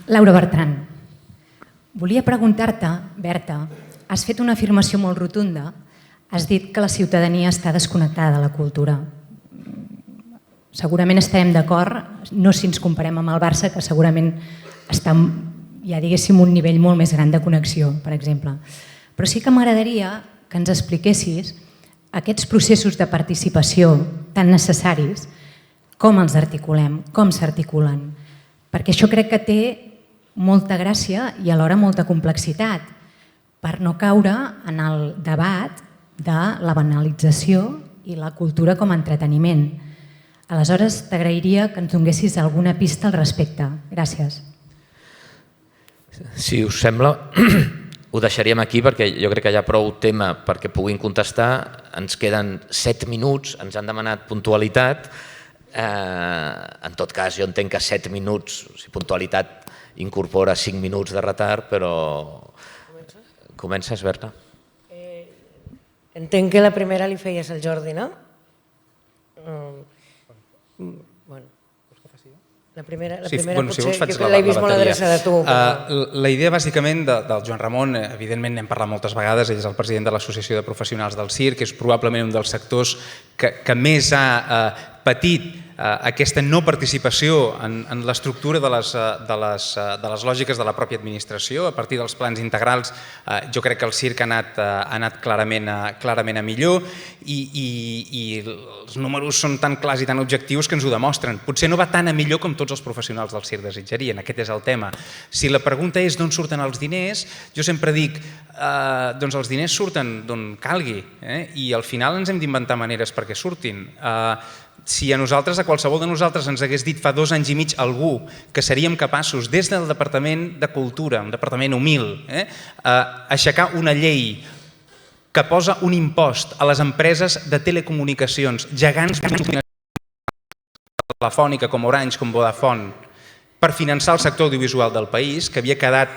Laura Bertran, volia preguntar-te, Berta, has fet una afirmació molt rotunda. Has dit que la ciutadania està desconnectada de la cultura. Segurament estarem d'acord, no si ens comparem amb el Barça, que segurament està, ja diguéssim, un nivell molt més gran de connexió, per exemple. Però sí que m'agradaria que ens expliquessis aquests processos de participació tan necessaris, com els articulem, com s'articulen. Perquè això crec que té molta gràcia i alhora molta complexitat, per no caure en el debat de la banalització i la cultura com a entreteniment. Aleshores, t'agrairia que ens donessis alguna pista al respecte. Gràcies. Si us sembla, ho deixaríem aquí perquè jo crec que hi ha prou tema perquè puguin contestar. Ens queden 7 minuts, ens han demanat puntualitat. En tot cas, jo entenc que 7 minuts, si puntualitat incorpora 5 minuts de retard, però... Comences, Berta? Entenc que la primera li feies al Jordi, no? La primera potser l'he vist molt adreçada a tu. La idea bàsicament del Joan Ramon, evidentment n'hem parlat moltes vegades, ell és el president de l'Associació de Professionals del Circ, és probablement un dels sectors que més ha patit aquesta no participació en l'estructura de les lògiques de la pròpia administració. A partir dels plans integrals jo crec que el circ ha anat clarament a millor i els números són tan clars i tan objectius que ens ho demostren. Potser no va tan a millor com tots els professionals del circ desitjarien, aquest és el tema. Si la pregunta és d'on surten els diners, jo sempre dic doncs els diners surten d'on calgui i al final ens hem d'inventar maneres perquè surtin. Si a nosaltres, a qualsevol de nosaltres, ens hagués dit fa 2 anys i mig algú que seríem capaços, des del Departament de Cultura, un departament humil, aixecar una llei que posa un impost a les empreses de telecomunicacions, gegants telefònica com Orange, com Vodafone, per finançar el sector audiovisual del país, que havia quedat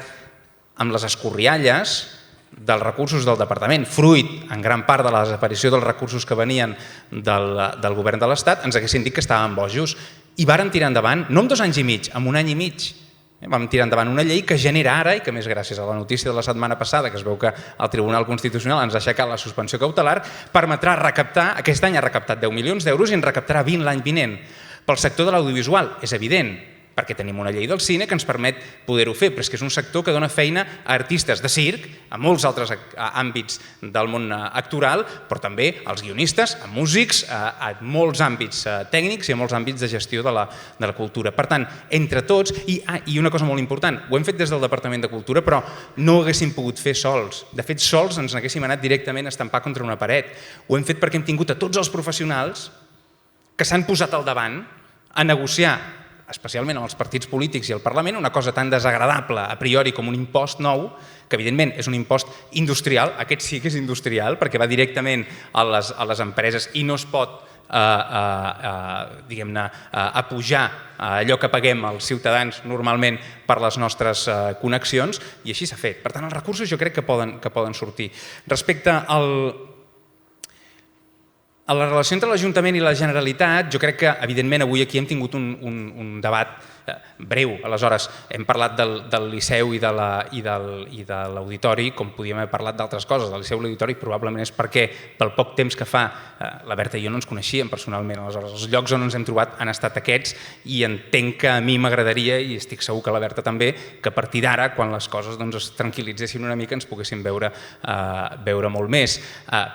amb les escorrialles dels recursos del departament, fruit en gran part de la desaparició dels recursos que venien del govern de l'Estat, ens haguessin dit que estàvem bojos. I varen tirar endavant, no en 2 anys i mig, en 1 any i mig. Vam tirar endavant una llei que genera ara, i que més gràcies a la notícia de la setmana passada, que es veu que el Tribunal Constitucional ens ha aixecat la suspensió cautelar, permetrà recaptar, aquest any ha recaptat 10 milions d'euros i en recaptarà 20 l'any vinent. Pel sector de l'audiovisual, és evident, perquè tenim una llei del cine que ens permet poder-ho fer, però és que és un sector que dona feina a artistes de circ, a molts altres àmbits del món actoral, però també als guionistes, a músics, a molts àmbits tècnics i a molts àmbits de gestió de la cultura. Per tant, entre tots, i una cosa molt important, ho hem fet des del Departament de Cultura, però no ho haguéssim pogut fer sols. De fet, sols ens n'haguéssim anat directament a estampar contra una paret. Ho hem fet perquè hem tingut a tots els professionals que s'han posat al davant a negociar especialment amb els partits polítics i el Parlament, una cosa tan desagradable a priori com un impost nou, que evidentment és un impost industrial, aquest sí que és industrial, perquè va directament a les empreses i no es pot diguem-ne, a pujar allò que paguem els ciutadans normalment per les nostres connexions, i així s'ha fet. Per tant, els recursos jo crec que poden sortir. Respecte a la relació entre l'Ajuntament i la Generalitat, jo crec que, evidentment, avui aquí hem tingut un debat breu. Aleshores, hem parlat del Liceu i de l'Auditori, com podíem haver parlat d'altres coses. Del Liceu i l'Auditori probablement és perquè pel poc temps que fa, la Berta i jo no ens coneixíem personalment. Aleshores, els llocs on ens hem trobat han estat aquests i entenc que a mi m'agradaria, i estic segur que a la Berta també, que a partir d'ara, quan les coses es tranquil·litzessin una mica, ens poguéssim veure molt més.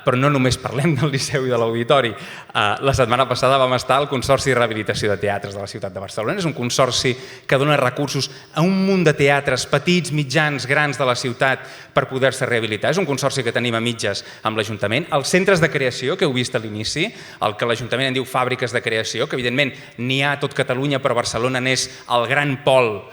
Però no només parlem del Liceu i de l'Auditori. La setmana passada vam estar al Consorci de Rehabilitació de Teatres de la ciutat de Barcelona. És un consorci que dona recursos a un munt de teatres petits, mitjans, grans de la ciutat per poder-se rehabilitar. És un consorci que tenim a mitges amb l'Ajuntament. Els centres de creació, que heu vist a l'inici, el que l'Ajuntament en diu fàbriques de creació, que evidentment n'hi ha a tot Catalunya, però Barcelona n'és el gran pol.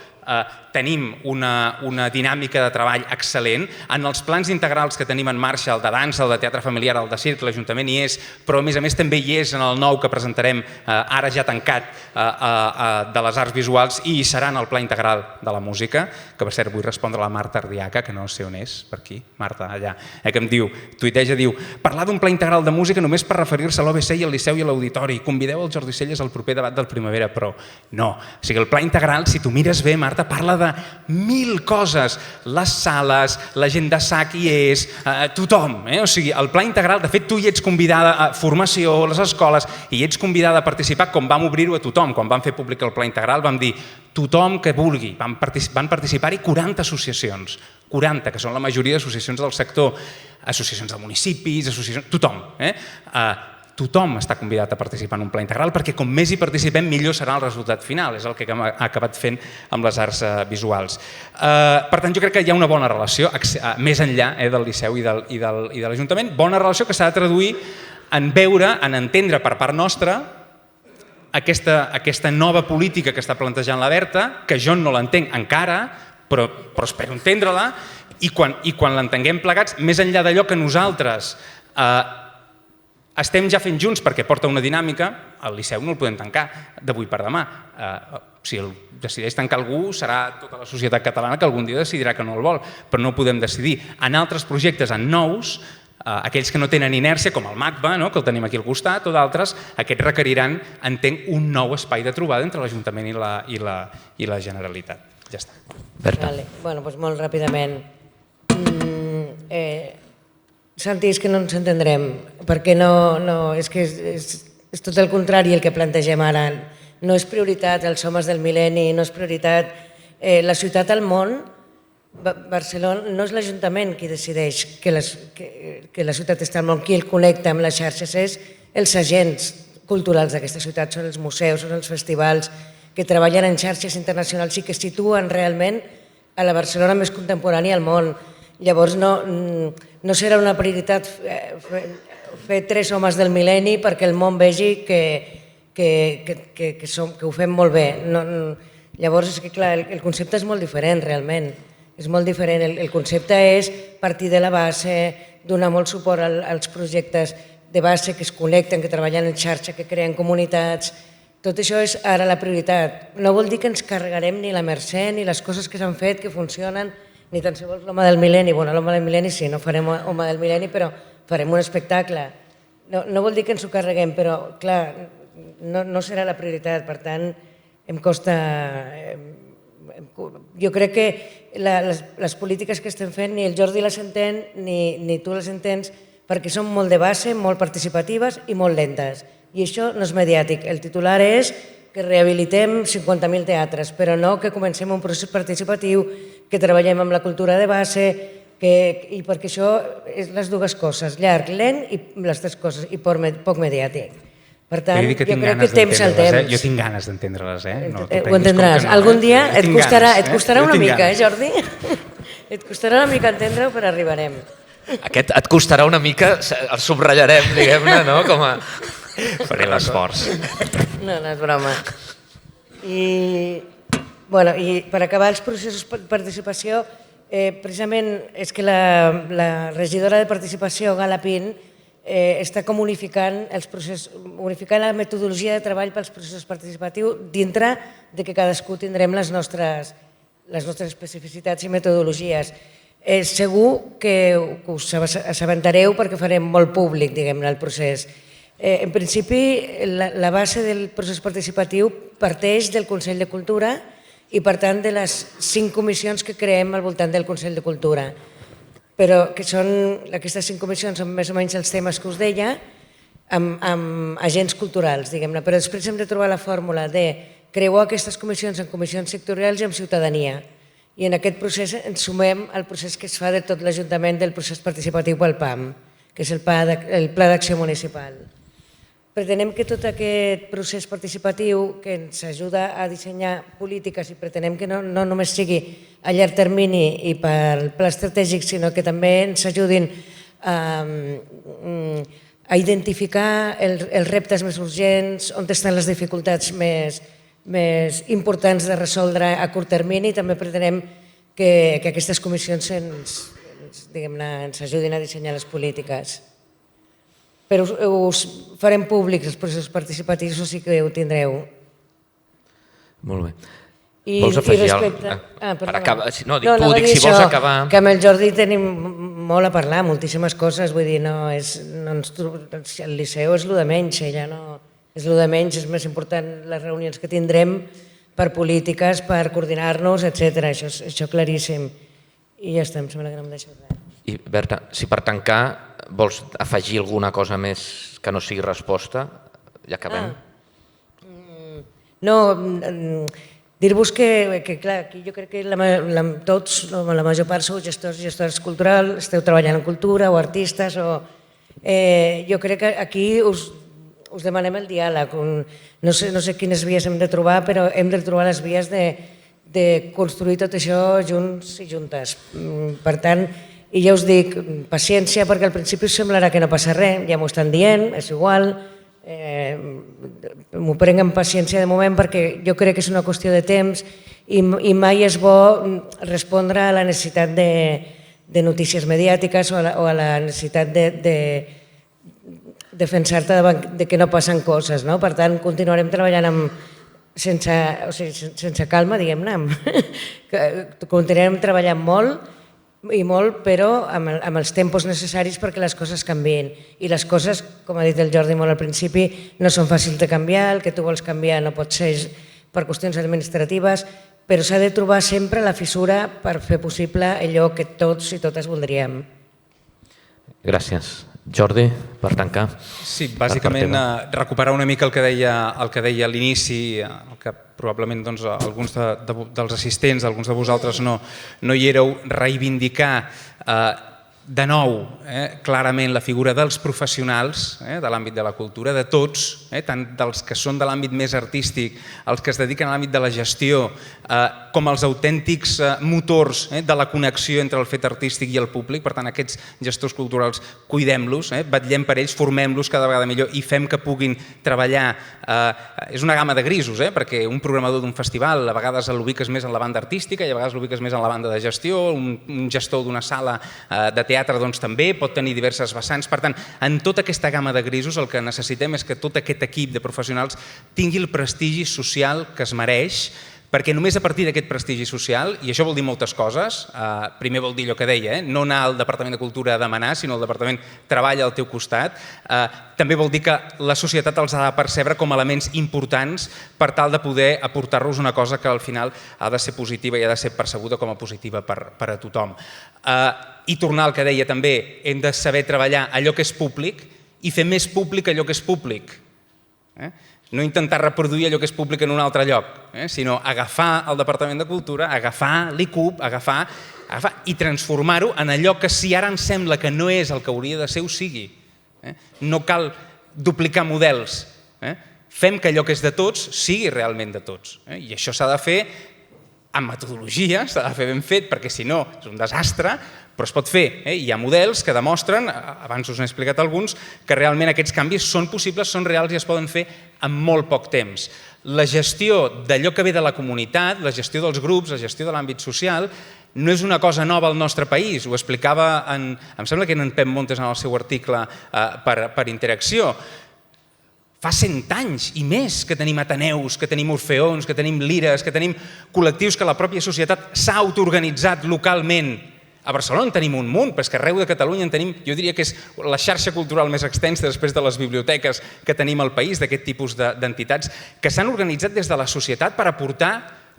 Tenim una dinàmica de treball excel·lent. En els plans integrals que tenim en marxa, el de dansa, el de teatre familiar, el de circ, l'Ajuntament hi és, però a més també hi és en el nou que presentarem ara ja tancat de les arts visuals, i hi serà en el pla integral de la música, que per cert vull respondre a la Marta Ardiaca, que no sé on és, per aquí, Marta, allà, que em diu, tuiteja, diu, parlar d'un pla integral de música només per referir-se a l'OBC i al Liceu i a l'Auditori, convideu el Jordi Celles al proper debat del Primavera, però no. O sigui, el pla integral, si tu mires bé, Marta, parla de 1000 coses, les sales, la gent de SAC hi és, tothom. O sigui, el pla integral, de fet, tu hi ets convidada a formació, a les escoles, i hi ets convidada a participar, com vam obrir-ho a tothom. Quan vam fer públic el pla integral vam dir tothom que vulgui. Van participar-hi 40 associacions, 40, que són la majoria d'associacions del sector, associacions de municipis, tothom. Tothom està convidat a participar en un pla integral perquè com més hi participem millor serà el resultat final, és el que hem acabat fent amb les arts visuals. Per tant, jo crec que hi ha una bona relació, més enllà del Liceu i de l'Ajuntament, bona relació que s'ha de traduir en veure, en entendre per part nostra aquesta nova política que està plantejant la Berta, que jo no l'entenc encara, però espero entendre-la, i quan l'entenguem plegats, més enllà d'allò que nosaltres estem ja fent junts perquè porta una dinàmica, el Liceu no el podem tancar d'avui per demà. Si el decideix tancar algú, serà tota la societat catalana que algun dia decidirà que no el vol, però no ho podem decidir. En altres projectes, en nous, aquells que no tenen inèrcia, com el MACBA, que el tenim aquí al costat, o d'altres, aquests requeriran, entenc, un nou espai de trobada entre l'Ajuntament i la Generalitat. Ja està. Berta. Bueno, doncs molt ràpidament. Santi, és que no ens entendrem, perquè és que és tot el contrari el que plantegem ara. No és prioritat els homes del mil·lenni, no és prioritat la ciutat al món. Barcelona no és l'Ajuntament qui decideix que la ciutat està al món, qui el connecta amb les xarxes és els agents culturals d'aquesta ciutat, són els museus, són els festivals que treballen en xarxes internacionals i que situen realment a la Barcelona més contemporània al món. Llavors no serà una prioritat fer 3 homes del mil·lenni perquè el món vegi que ho fem molt bé. Llavors, és que clar, el concepte és molt diferent realment. És molt diferent. El concepte és partir de la base, donar molt suport als projectes de base que es connecten, que treballen en xarxa, que creen comunitats. Tot això és ara la prioritat. No vol dir que ens carregarem ni la Mercè ni les coses que s'han fet, que funcionen, ni tan sols l'home del mil·lenni. Bueno, l'home del mil·lenni sí, no farem home del mil·lenni, però farem un espectacle. No vol dir que ens ho carreguem, però clar, no serà la prioritat. Per tant, em costa... Jo crec que les polítiques que estem fent ni el Jordi les entén ni tu les entens perquè són molt de base, molt participatives i molt lentes. I això no és mediàtic. El titular és que rehabilitem 50.000 teatres, però no que comencem un procés participatiu, que treballem amb la cultura de base, i perquè això és les dues coses, llarg, lent i les 3 coses, i poc mediàtic. Per tant, jo crec que temps al temps. Jo tinc ganes d'entendre-les, Ho entendràs. Algun dia et costarà una mica, Jordi? Et costarà una mica entendre-ho, però arribarem. Aquest et costarà una mica, el subratllarem, diguem-ne, no? Com a... Faré l'esforç. No és broma. I per acabar els processos de participació, precisament és que la regidora de participació, Gala Pin, està com unificant la metodologia de treball pels processos participatius dintre de que cadascú tindrem les nostres especificitats i metodologies. Segur que us assabentareu perquè farem molt públic, diguem-ne, el procés. En principi, la base del procés participatiu parteix del Consell de Cultura i, per tant, de les 5 comissions que creem al voltant del Consell de Cultura. Però que aquestes 5 comissions són més o menys els temes que us deia, amb agents culturals, diguem-ne. Però després hem de trobar la fórmula de creuar aquestes comissions en comissions sectorials i amb ciutadania. I en aquest procés ens sumem al procés que es fa de tot l'Ajuntament del procés participatiu pel PAM, que és el Pla d'Acció Municipal. Pretenem que tot aquest procés participatiu que ens ajuda a dissenyar polítiques i pretenem que no només sigui a llarg termini i pel pla estratègic, sinó que també ens ajudin a identificar els reptes més urgents, on estan les dificultats més importants de resoldre a curt termini. També pretenem que aquestes comissions ens ajudin a dissenyar les polítiques. Però us farem públics els processos participatius, o sí que ho tindreu. Molt bé. Vols afegir alguna cosa? No, tu ho dic si vols acabar. Que amb el Jordi tenim molt a parlar, moltíssimes coses, vull dir, el Liceu és el de menys, ella no és el de menys, és més important les reunions que tindrem per polítiques, per coordinar-nos, etc. Això claríssim. I ja està, em sembla que no em deixo res. I Berta, si per tancar vols afegir alguna cosa més que no sigui resposta, ja acabem. No, dir-vos que clar, aquí jo crec que tots, la major part sou gestors culturals, esteu treballant en cultura o artistes, jo crec que aquí us demanem el diàleg. No sé quines vies hem de trobar, però hem de trobar les vies de construir tot això junts i juntes. Per tant, i ja us dic, paciència, perquè al principi us semblarà que no passa res, ja m'ho estan dient, és igual, m'ho prenc amb paciència de moment perquè jo crec que és una qüestió de temps i mai és bo respondre a la necessitat de notícies mediàtiques o a la necessitat de defensar-te de que no passen coses. Per tant, continuarem treballant sense calma, diguem-ne. Continuarem treballant molt, però amb els tempos necessaris perquè les coses canviïn. I les coses, com ha dit el Jordi molt al principi, no són fàcils de canviar, el que tu vols canviar no pot ser per qüestions administratives, però s'ha de trobar sempre la fissura per fer possible allò que tots i totes voldríem. Gràcies. Jordi, per tancar. Sí, bàsicament recuperar una mica el que deia a l'inici, el que probablement alguns dels assistents, alguns de vosaltres no hi éreu, reivindicar de nou clarament la figura dels professionals de l'àmbit de la cultura, de tots, tant dels que són de l'àmbit més artístic, els que es dediquen a l'àmbit de la gestió, com els autèntics motors de la connexió entre el fet artístic i el públic. Per tant, aquests gestors culturals, cuidem-los, vetllem per ells, formem-los cada vegada millor i fem que puguin treballar. És una gamma de grisos, perquè un programador d'un festival a vegades l'ubiques més en la banda artística i a vegades l'ubiques més en la banda de gestió, un gestor d'una sala de teatre també pot tenir diverses vessants. Per tant, en tota aquesta gamma de grisos el que necessitem és que tot aquest equip de professionals tingui el prestigi social que es mereix, perquè només a partir d'aquest prestigi social, i això vol dir moltes coses, primer vol dir allò que deia, no anar al Departament de Cultura a demanar, sinó el Departament treballa al teu costat, també vol dir que la societat els ha de percebre com a elements importants per tal de poder aportar-los una cosa que al final ha de ser positiva i ha de ser percebuda com a positiva per a tothom. I tornar al que deia també, hem de saber treballar allò que és públic i fer més públic allò que és públic. No intentar reproduir allò que és públic en un altre lloc, sinó agafar el Departament de Cultura, agafar l'ICUB, agafar i transformar-ho en allò que si ara ens sembla que no és el que hauria de ser, ho sigui. No cal duplicar models. Fem que allò que és de tots sigui realment de tots. I això s'ha de fer amb metodologia, s'ha de fer ben fet, perquè si no és un desastre, però es pot fer. Hi ha models que demostren, abans us n'he explicat alguns, que realment aquests canvis són possibles, són reals i es poden fer en molt poc temps. La gestió d'allò que ve de la comunitat, la gestió dels grups, la gestió de l'àmbit social, no és una cosa nova al nostre país. Ho explicava, em sembla que en Pep Montes en el seu article per Interacció. Fa 100 anys i més que tenim ateneus, que tenim orfeons, que tenim lires, que tenim col·lectius que la pròpia societat s'ha autoorganitzat localment. A Barcelona en tenim un munt, però és que arreu de Catalunya en tenim, jo diria que és la xarxa cultural més extensa després de les biblioteques que tenim al país, d'aquest tipus d'entitats, que s'han organitzat des de la societat per aportar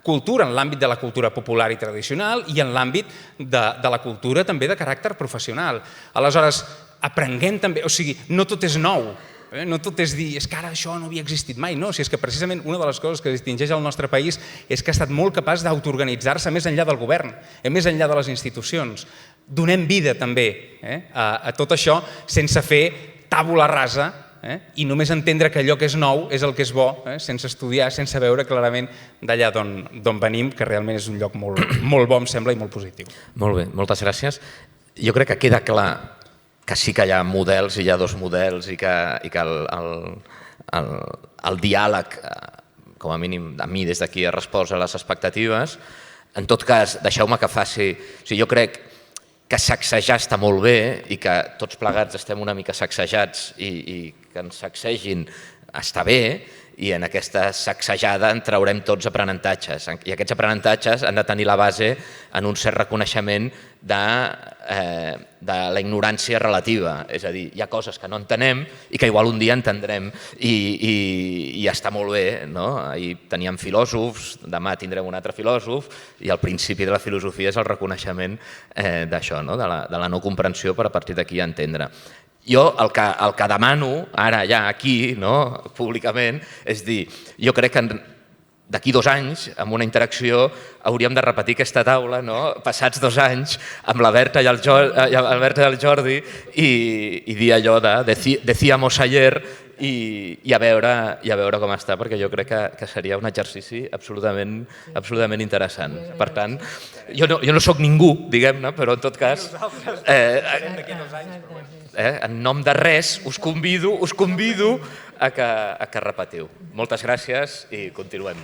cultura en l'àmbit de la cultura popular i tradicional i en l'àmbit de la cultura també de caràcter professional. Aleshores, aprenguem també, o sigui, no tot és nou. No tot és dir, és que ara això no havia existit mai. No, si és que precisament una de les coses que distingeix el nostre país és que ha estat molt capaç d'autoorganitzar-se més enllà del govern, més enllà de les institucions. Donem vida també a tot això sense fer tàbula rasa i només entendre que allò que és nou és el que és bo, sense estudiar, sense veure clarament d'allà d'on venim, que realment és un lloc molt bo, em sembla, i molt positiu. Molt bé, moltes gràcies. Jo crec que queda clar que sí que hi ha models i hi ha dos models i que el diàleg, com a mínim a mi des d'aquí, ha respost a les expectatives. En tot cas, deixeu-me que faci... O sigui, jo crec que sacsejar està molt bé i que tots plegats estem una mica sacsejats i que ens sacsegin està bé, i en aquesta sacsejada en traurem tots aprenentatges. I aquests aprenentatges han de tenir la base en un cert reconeixement de la ignorància relativa. És a dir, hi ha coses que no entenem i que igual un dia entendrem i està molt bé. Ahir teníem filòsofs, demà tindrem un altre filòsof i el principi de la filosofia és el reconeixement d'això, de la no comprensió per a partir d'aquí entendre. Jo el que demano ara ja aquí, públicament, és dir, jo crec que d'aquí 2 anys, amb una interacció, hauríem de repetir aquesta taula, passats 2 anys, amb la Berta i el Jordi, i dir allò de decíamos ayer i a veure com està, perquè jo crec que seria un exercici absolutament interessant. Per tant, jo no soc ningú, diguem-ne, però en tot cas, en nom de res, us convido a que repetiu. Moltes gràcies i continuem.